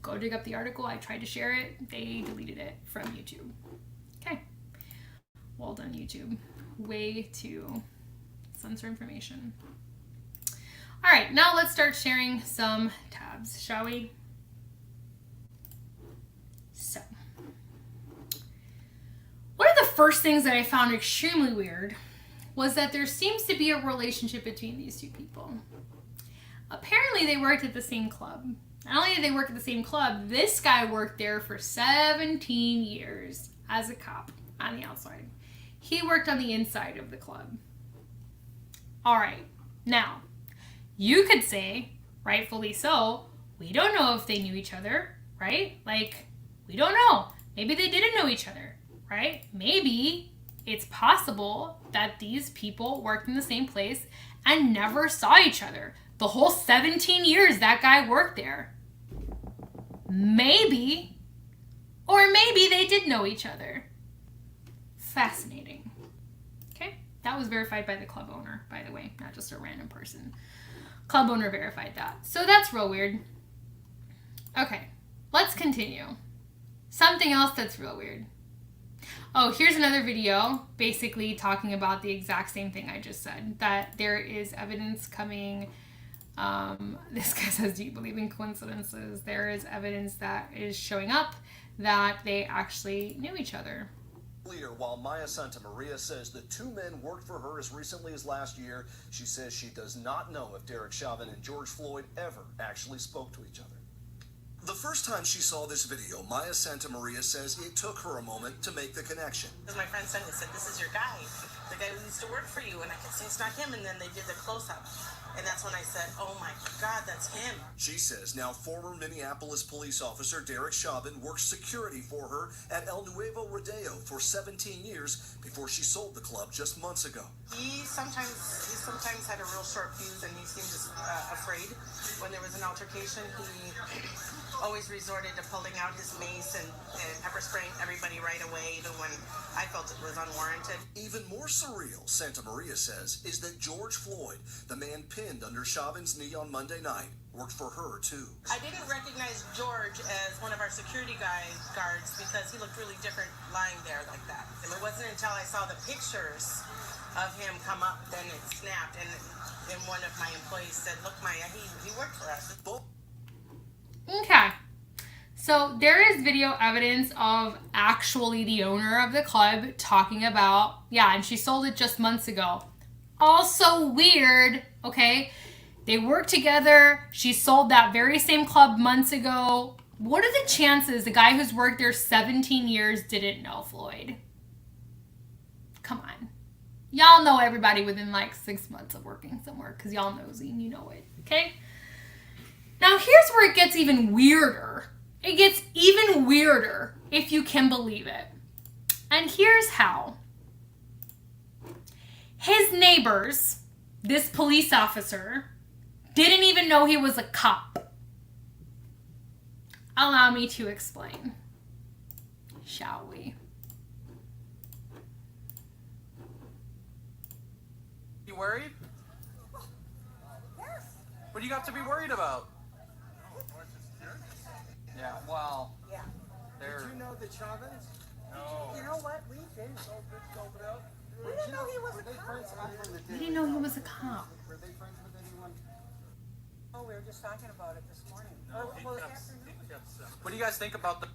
Speaker 1: Go dig up the article. I tried to share it. They deleted it from YouTube. Okay, well done, YouTube. Way to censor information. All right, now let's start sharing some tabs, shall we? So, one of the first things that I found extremely weird was that there seems to be a relationship between these two people. Apparently they worked at the same club. Not only did they work at the same club, this guy worked there for 17 years as a cop on the outside. He worked on the inside of the club. All right, now, you could say, rightfully so, we don't know if they knew each other, right? Like, we don't know. Maybe they didn't know each other, right? Maybe it's possible that these people worked in the same place and never saw each other the whole 17 years that guy worked there. Maybe. Or maybe they did know each other. Fascinating. Okay, that was verified by the club owner, by the way, not just a random person. Club owner verified that. So that's real weird. Okay, let's continue. Something else that's real weird. Oh, here's another video basically talking about the exact same thing I just said, that there is evidence coming. This guy says, do you believe in coincidences? There is evidence that is showing up that they actually knew each other.
Speaker 6: While Maya Santamaria says the two men worked for her as recently as last year, she says she does not know if Derek Chauvin and George Floyd ever actually spoke to each other. The first time she saw this video, Maya Santamaria says it took her a moment to make the connection.
Speaker 7: Because my friend sent me, said, this is your guy, the guy who used to work for you. And I kept saying, it's not him. And then they did the close-up. And that's when I said, oh my God, that's him.
Speaker 6: She says now former Minneapolis police officer Derek Chauvin worked security for her at El Nuevo Rodeo for 17 years before she sold the club just months ago.
Speaker 7: He sometimes had a real short fuse, and he seemed afraid. When there was an altercation, he always resorted to pulling out his mace and pepper spraying everybody right away, even when I felt it was unwarranted.
Speaker 6: Even more surreal, Santamaria says, is that George Floyd, the man pinned under Chauvin's knee on Monday night, worked for her too.
Speaker 7: I didn't recognize George as one of our security guards because he looked really different lying there like that. And it wasn't until I saw the pictures of him come up, then it snapped, and one of my employees said, look, Maya, he worked for us.
Speaker 1: Okay, so there is video evidence of actually the owner of the club talking about, yeah, and she sold it just months ago. Also weird, okay? They worked together. She sold that very same club months ago. What are the chances the guy who's worked there 17 years didn't know Floyd? Come on. Y'all know everybody within like 6 months of working somewhere because y'all nosy and you know it, okay? Now Now here's where it gets even weirder. It gets even weirder, if you can believe it. And here's how. His neighbors, this police officer, didn't even know he was a cop. Allow me to explain, shall we?
Speaker 8: You worried? What do you got to be worried about? Yeah, well,
Speaker 9: Yeah.
Speaker 8: they're...
Speaker 9: Did you know the Chavins?
Speaker 8: No.
Speaker 9: You know what? We didn't. We didn't know he was a cop.
Speaker 1: I didn't know he was a cop.
Speaker 9: Were they friends with anyone? Oh, we were just talking about it this morning. Or this afternoon.
Speaker 8: What do you guys think about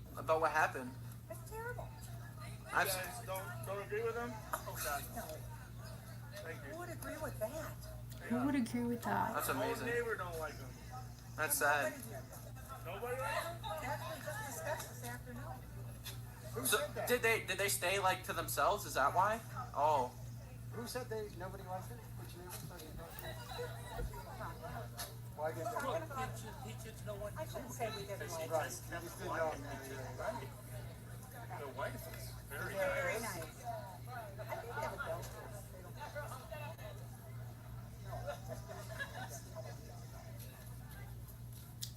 Speaker 8: what happened?
Speaker 9: That's terrible.
Speaker 8: I've,
Speaker 5: Don't agree with him?
Speaker 9: Oh, no. Who would agree with that?
Speaker 1: Who would agree with that?
Speaker 8: that's amazing.
Speaker 5: Neighbor don't like him.
Speaker 8: That's sad.
Speaker 5: Nobody likes him?
Speaker 9: Actually, just discussed this afternoon. Who
Speaker 8: So,
Speaker 9: said that?
Speaker 8: did they stay like to themselves? Is that why? Oh,
Speaker 9: Who said nobody liked it? Which neighbor said he Why did they? I shouldn't say we didn't like it.
Speaker 5: The wife is very
Speaker 9: Very nice. I think they have adults.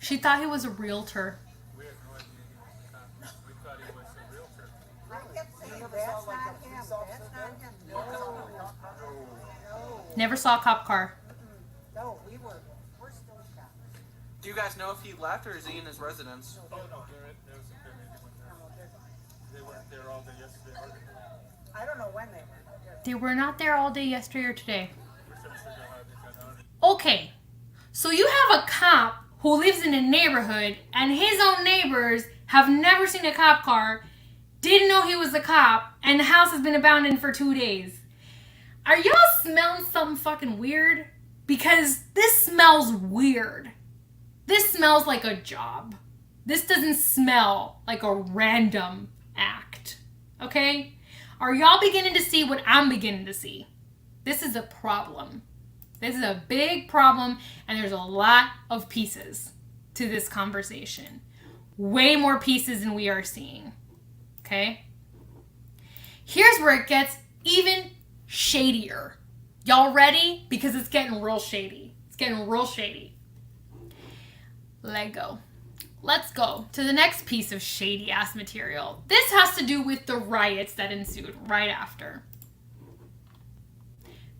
Speaker 1: She thought he was a realtor.
Speaker 5: We had no idea we thought he was a realtor.
Speaker 9: I kept saying, that's not him, that's not him. No.
Speaker 1: Never saw a cop car.
Speaker 9: No, we're still shocked.
Speaker 8: do you guys know if he left or is he in his residence?
Speaker 5: Oh, no, there wasn't anyone there. They weren't there all day yesterday.
Speaker 9: I don't know when they were.
Speaker 1: They were not there all day yesterday or today.
Speaker 5: We're trying to figure out how they got on it.
Speaker 1: Okay, so you have a cop who lives in a neighborhood and his own neighbors have never seen a cop car, didn't know he was a cop, and the house has been abandoned for 2 days. Are y'all smelling something fucking weird? Because this smells weird. This smells like a job. This doesn't smell like a random act. Okay? Are y'all beginning to see what I'm beginning to see? This is a problem. This is a big problem, and there's a lot of pieces to this conversation. Way more pieces than we are seeing. Okay? Here's where it gets even shadier. Y'all ready? Because it's getting real shady. It's getting real shady. Let's go to the next piece of shady ass material. This has to do with the riots that ensued right after.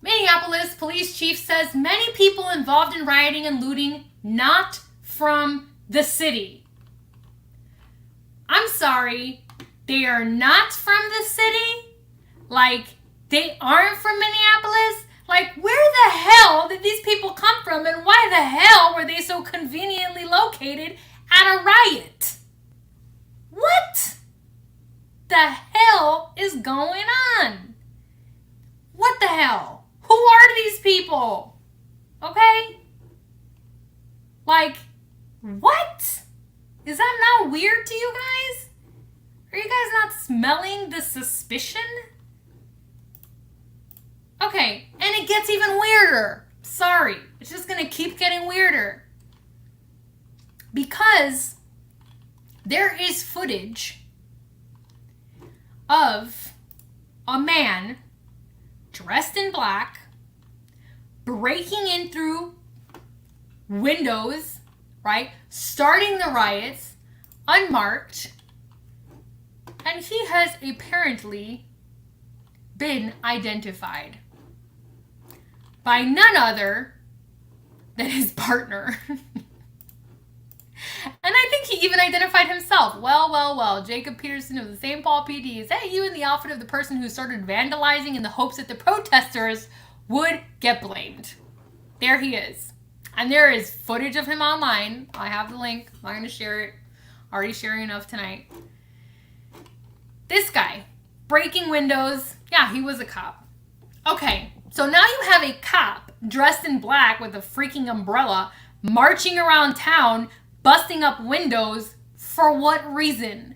Speaker 1: Minneapolis police chief says many people involved in rioting and looting not from the city. I'm sorry, they are not from the city? Like, they aren't from Minneapolis? Like, where the hell did these people come from and why the hell were they so conveniently located at a riot? What the hell is going on? What the hell? Who are these people? Okay? Like, what? Is that not weird to you guys? Are you guys not smelling the suspicion? Okay, and it gets even weirder. Sorry, it's just gonna keep getting weirder. Because there is footage of a man dressed in black breaking in through windows, right? Starting the riots unmarked. And he has apparently been identified by none other than his partner. And I think he even identified himself. Well, Jacob Peterson of the St. Paul PD. Is that you in the outfit of the person who started vandalizing in the hopes that the protesters would get blamed? There he is. And there is footage of him online. I have the link. I'm not going to share it. Already sharing enough tonight. This guy, breaking windows. Yeah, he was a cop. Okay, so now you have a cop dressed in black with a freaking umbrella marching around town, busting up windows. For what reason?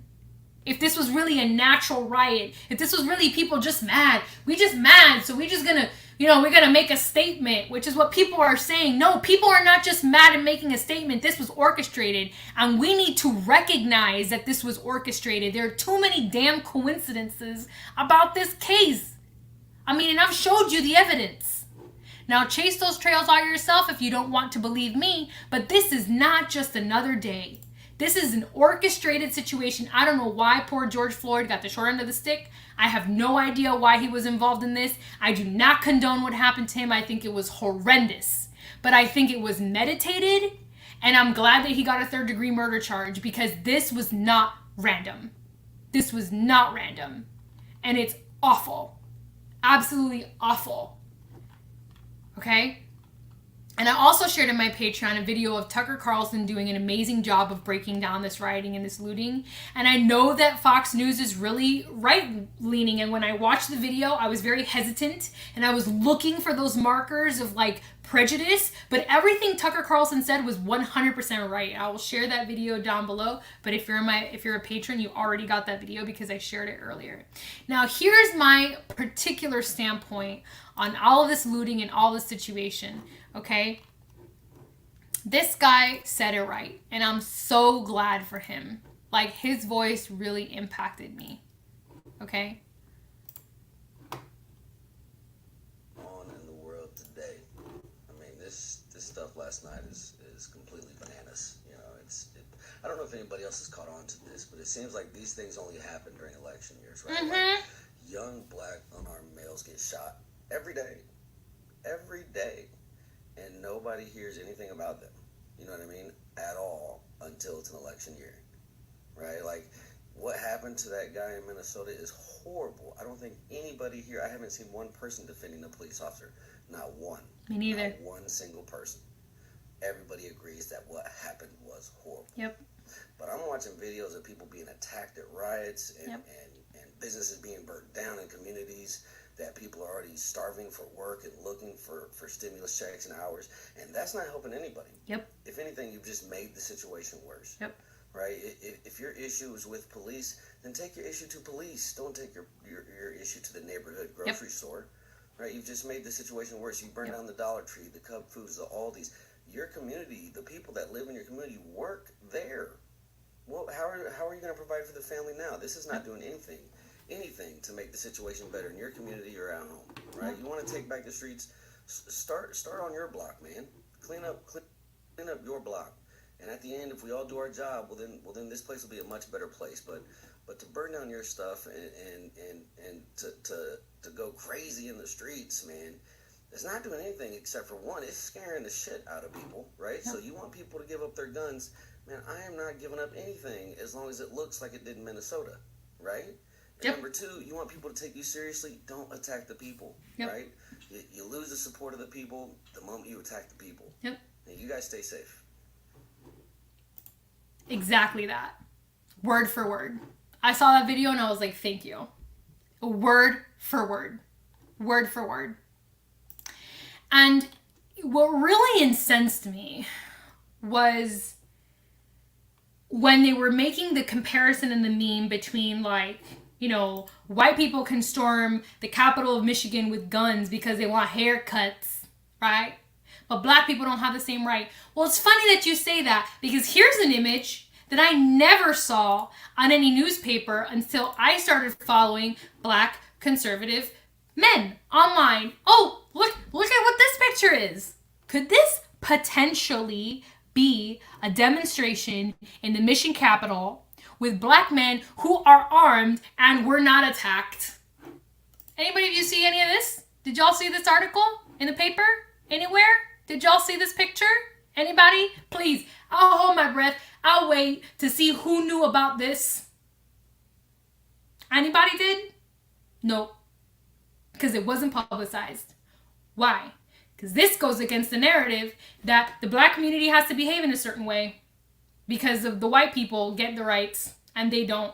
Speaker 1: If this was really a natural riot, if this was really people just mad, we just mad, so we just gonna we're going to make a statement, which is what people are saying. No, people are not just mad at making a statement. This was orchestrated, and we need to recognize that this was orchestrated. There are too many damn coincidences about this case. I mean, and I've showed you the evidence. Now, chase those trails all yourself if you don't want to believe me, but this is not just another day. This is an orchestrated situation. I don't know why poor George Floyd got the short end of the stick. I have no idea why he was involved in this. I do not condone what happened to him. I think it was horrendous. But I think it was meditated, and I'm glad that he got a third-degree murder charge because this was not random. This was not random. And it's awful. Absolutely awful. Okay? And I also shared in my Patreon a video of Tucker Carlson doing an amazing job of breaking down this rioting and this looting. And I know that Fox News is really right-leaning. And when I watched the video, I was very hesitant. And I was looking for those markers of like prejudice. But everything Tucker Carlson said was 100% right. I will share that video down below. But if you're a patron, you already got that video because I shared it earlier. Now, here's my particular standpoint on all of this looting and all this situation. Okay, this guy said it right, and I'm so glad for him. Like, his voice really impacted me. Okay?
Speaker 10: On in the world today. I mean, this stuff last night is completely bananas. I don't know if anybody else has caught on to this, but it seems like these things only happen during election years, right?
Speaker 1: Mm-hmm.
Speaker 10: Like, young black unarmed males get shot every day. Every day. And nobody hears anything about them, you know what I mean, at all until it's an election year, right? Like, what happened to that guy in Minnesota is horrible. I don't think anybody here, I haven't seen one person defending a police officer, not one.
Speaker 1: Me neither.
Speaker 10: Not one single person. Everybody agrees that what happened was horrible.
Speaker 1: Yep.
Speaker 10: But I'm watching videos of people being attacked at riots and,
Speaker 1: Yep.
Speaker 10: and businesses being burnt down in communities that people are already starving for work and looking for stimulus checks and hours, and that's not helping anybody.
Speaker 1: Yep.
Speaker 10: If anything, you've just made the situation worse.
Speaker 1: Yep.
Speaker 10: Right? If your issue is with police, then take your issue to police. Don't take your issue to the neighborhood grocery store. Right? You've just made the situation worse. You burn down the Dollar Tree, the Cub Foods, the Aldi's. Your community, the people that live in your community work there. Well, how are you going to provide for the family now? This is not doing anything to make the situation better in your community or at home, right? You want to take back the streets, start on your block, man. Clean up your block. And at the end, if we all do our job, well then this place will be a much better place. But to burn down your stuff and to go crazy in the streets, man, it's not doing anything except for one, it's scaring the shit out of people, right? So you want people to give up their guns, man. I am not giving up anything as long as it looks like it did in Minnesota, right? And number two, you want people to take you seriously. Don't attack the people, right? You lose the support of the people the moment you attack the people.
Speaker 1: Yep.
Speaker 10: And you guys stay safe.
Speaker 1: Exactly that. Word for word. I saw that video and I was like, thank you. Word for word. Word for word. And what really incensed me was when they were making the comparison in the meme between, like, white people can storm the capital of Michigan with guns because they want haircuts, right? But black people don't have the same right. Well, it's funny that you say that, because here's an image that I never saw on any newspaper until I started following black conservative men online. Oh, look at what this picture is. Could this potentially be a demonstration in the Mission Capitol with black men who are armed and were not attacked? Anybody of you see any of this? Did y'all see this article in the paper? Anywhere? Did y'all see this picture? Anybody? Please, I'll hold my breath. I'll wait to see who knew about this. Anybody did? Nope. Because it wasn't publicized. Why? Because this goes against the narrative that the black community has to behave in a certain way because of the white people get the rights and they don't.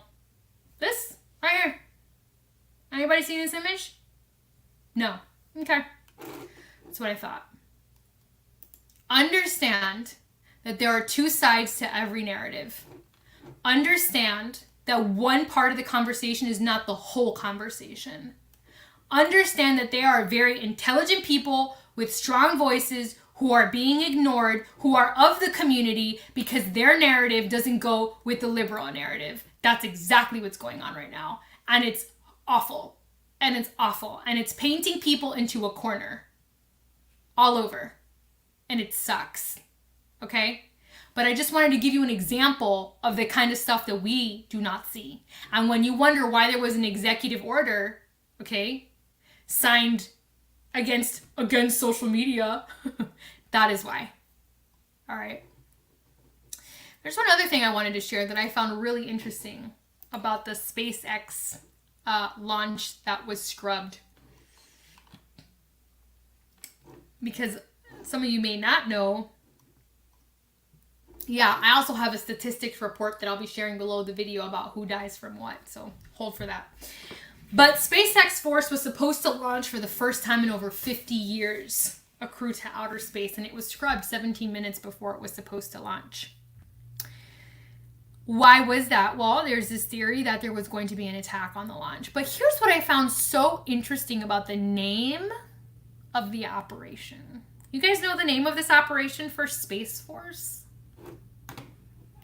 Speaker 1: This right here. Anybody seen this image? No. Okay. That's what I thought. Understand that there are two sides to every narrative. Understand that one part of the conversation is not the whole conversation. understand that they are very intelligent people with strong voices who are being ignored, who are of the community because their narrative doesn't go with the liberal narrative. That's exactly what's going on right now. And it's awful. And it's awful. And it's painting people into a corner all over. And it sucks. Okay? But I just wanted to give you an example of the kind of stuff that we do not see. And when you wonder why there was an executive order, okay, signed against social media, that is why. All right. There's one other thing I wanted to share that I found really interesting about the SpaceX launch that was scrubbed. Because some of you may not know, yeah, I also have a statistics report that I'll be sharing below the video about who dies from what, so hold for that. But SpaceX Force was supposed to launch for the first time in over 50 years, a crew to outer space, and it was scrubbed 17 minutes before it was supposed to launch. Why was that? Well, there's this theory that there was going to be an attack on the launch. But here's what I found so interesting about the name of the operation. You guys know the name of this operation for Space Force?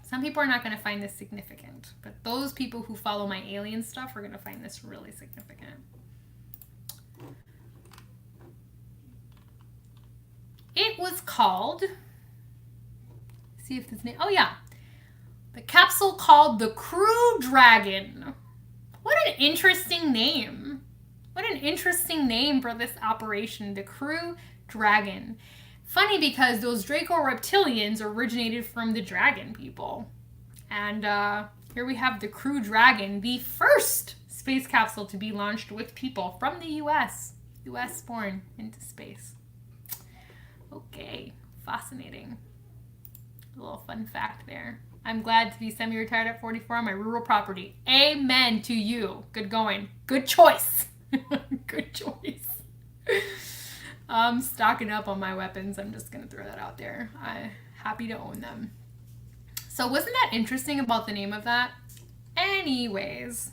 Speaker 1: Some people are not going to find this significant, but those people who follow my alien stuff are going to find this really significant. It was called, see if this name, oh yeah, the capsule called the Crew Dragon. What an interesting name. What an interesting name for this operation, the Crew Dragon. Funny because those Draco reptilians originated from the dragon people. And here we have the Crew Dragon, the first space capsule to be launched with people from the U.S. U.S. born into space. Okay, fascinating. A little fun fact there. I'm glad to be semi-retired at 44 on my rural property. Amen to you. Good going. Good choice. Good choice. I'm stocking up on my weapons. I'm just going to throw that out there. I'm happy to own them. So wasn't that interesting about the name of that? Anyways,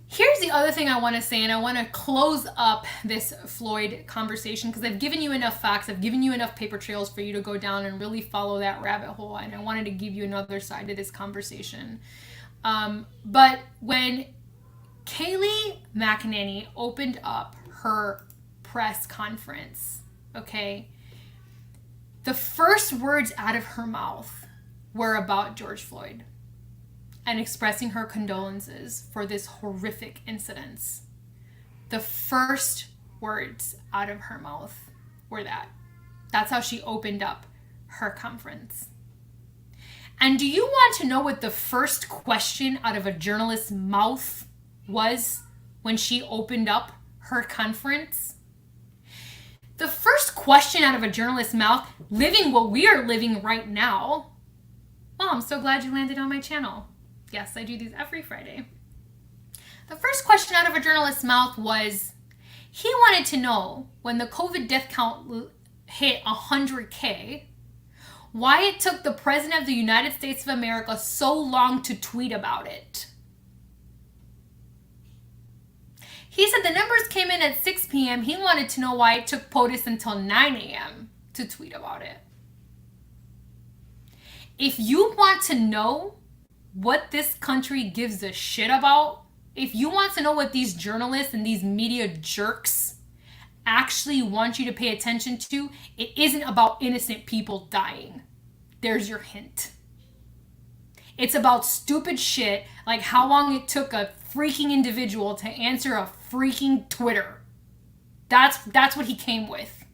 Speaker 1: here's the other thing I want to say, and I want to close up this Floyd conversation because I've given you enough facts. I've given you enough paper trails for you to go down and really follow that rabbit hole, and I wanted to give you another side to this conversation. But when Kayleigh McEnany opened up her press conference, okay, the first words out of her mouth were about George Floyd and expressing her condolences for this horrific incident. The first words out of her mouth were that. That's how she opened up her conference. And do you want to know what the first question out of a journalist's mouth was when she opened up her conference? The first question out of a journalist's mouth, living what we are living right now. Well, I'm so glad you landed on my channel. Yes, I do these every Friday. The first question out of a journalist's mouth was, he wanted to know when the COVID death count hit 100K, why it took the President of the United States of America so long to tweet about it. He said the numbers came in at 6 p.m. He wanted to know why it took POTUS until 9 a.m. to tweet about it. If you want to know what this country gives a shit about, if you want to know what these journalists and these media jerks actually want you to pay attention to, it isn't about innocent people dying. There's your hint. It's about stupid shit like how long it took a freaking individual to answer a freaking Twitter. That's what he came with.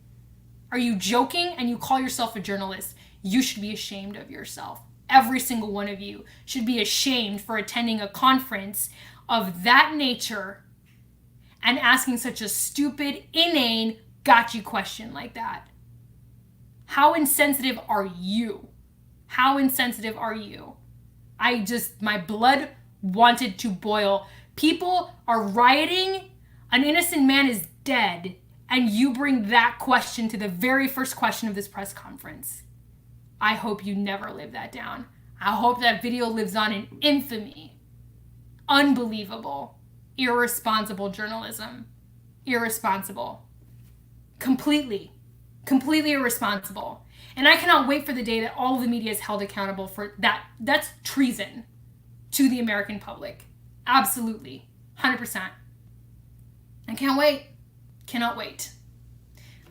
Speaker 1: Are you joking? And you call yourself a journalist? You should be ashamed of yourself. Every single one of you should be ashamed for attending a conference of that nature and asking such a stupid, inane, gotcha question like that. How insensitive are you? How insensitive are you? My blood wanted to boil. People are rioting. An innocent man is dead. And you bring that question to the very first question of this press conference. I hope you never live that down. I hope that video lives on in infamy. Unbelievable, irresponsible journalism. irresponsible. Completely irresponsible. And I cannot wait for the day that all of the media is held accountable for that. That's treason to the American public. Absolutely. 100%. I can't wait. Cannot wait.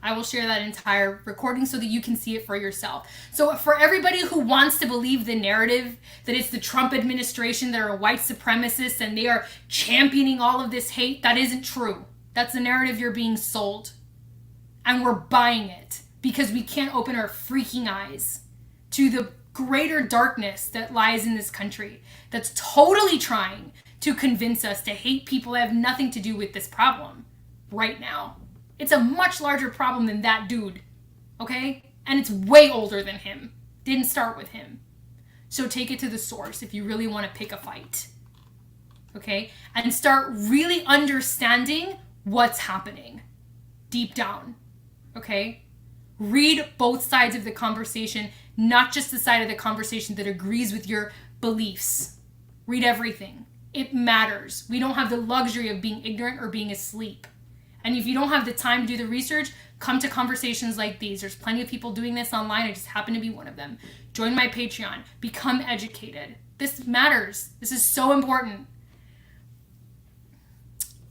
Speaker 1: I will share that entire recording so that you can see it for yourself. So for everybody who wants to believe the narrative that it's the Trump administration that are white supremacists and they are championing all of this hate, that isn't true. That's the narrative you're being sold. And we're buying it because we can't open our freaking eyes to the greater darkness that lies in this country that's totally trying to convince us to hate people that have nothing to do with this problem right now. It's a much larger problem than that dude, okay? And it's way older than him. Didn't start with him. So take it to the source if you really want to pick a fight, okay? And start really understanding what's happening deep down, okay? Read both sides of the conversation, not just the side of the conversation that agrees with your beliefs. Read everything. It matters. We don't have the luxury of being ignorant or being asleep. And if you don't have the time to do the research, come to conversations like these. There's plenty of people doing this online. I just happen to be one of them. Join my Patreon. Become educated. This matters. This is so important.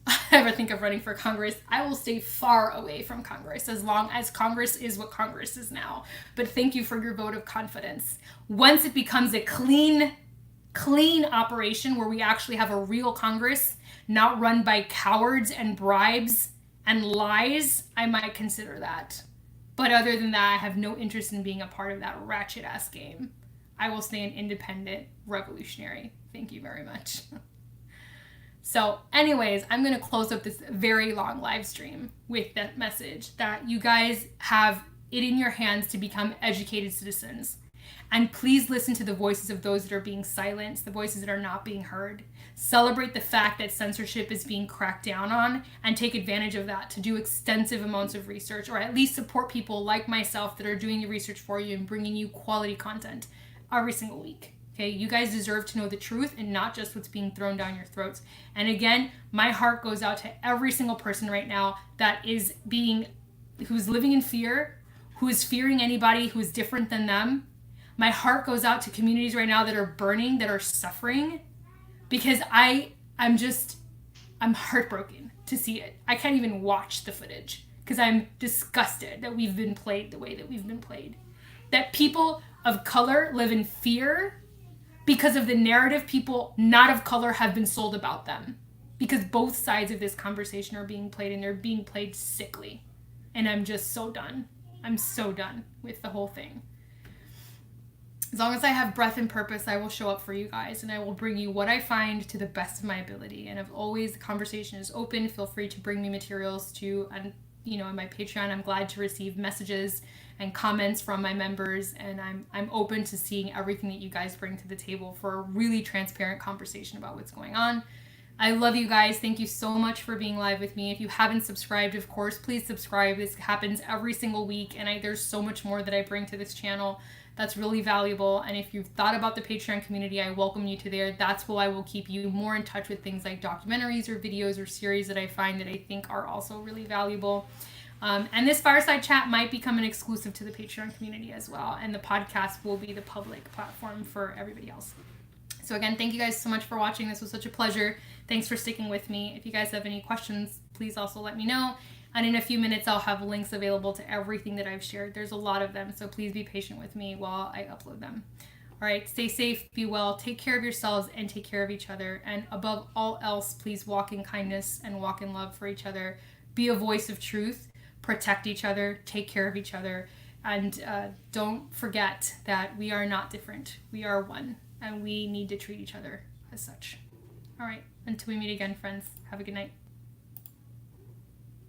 Speaker 1: If I ever think of running for Congress, I will stay far away from Congress as long as Congress is what Congress is now. But thank you for your vote of confidence. Once it becomes a clean operation where we actually have a real Congress, not run by cowards and bribes and lies, I might consider that. But other than that, I have no interest in being a part of that ratchet ass game. I will stay an independent revolutionary. Thank you very much. So anyways, I'm going to close up this very long live stream with that message that you guys have it in your hands to become educated citizens. And please listen to the voices of those that are being silenced, the voices that are not being heard. Celebrate the fact that censorship is being cracked down on and take advantage of that to do extensive amounts of research, or at least support people like myself that are doing the research for you and bringing you quality content every single week. Okay, you guys deserve to know the truth and not just what's being thrown down your throats. And again, my heart goes out to every single person right now that is who's living in fear, who is fearing anybody who is different than them. My heart goes out to communities right now that are burning, that are suffering, because I'm heartbroken to see it. I can't even watch the footage because I'm disgusted that we've been played the way that we've been played. That people of color live in fear because of the narrative people not of color have been sold about them. Because both sides of this conversation are being played and they're being played sickly. And I'm just so done. I'm so done with the whole thing. As long as I have breath and purpose, I will show up for you guys and I will bring you what I find to the best of my ability. And as always, the conversation is open. Feel free to bring me materials on my Patreon. I'm glad to receive messages and comments from my members, and I'm open to seeing everything that you guys bring to the table for a really transparent conversation about what's going on. I love you guys. Thank you so much for being live with me. If you haven't subscribed, of course, please subscribe. This happens every single week, and there's so much more that I bring to this channel that's really valuable. And if you've thought about the Patreon community, I welcome you to there. That's why I will keep you more in touch with things like documentaries or videos or series that I find that I think are also really valuable. And this fireside chat might become an exclusive to the Patreon community as well. And the podcast will be the public platform for everybody else. So again, thank you guys so much for watching. This was such a pleasure. Thanks for sticking with me. If you guys have any questions, please also let me know. And in a few minutes, I'll have links available to everything that I've shared. There's a lot of them, so please be patient with me while I upload them. All right, stay safe, be well, take care of yourselves, and take care of each other. And above all else, please walk in kindness and walk in love for each other. Be a voice of truth. Protect each other, take care of each other, and don't forget that we are not different. We are one, and we need to treat each other as such. All right, until we meet again, friends, have a good night.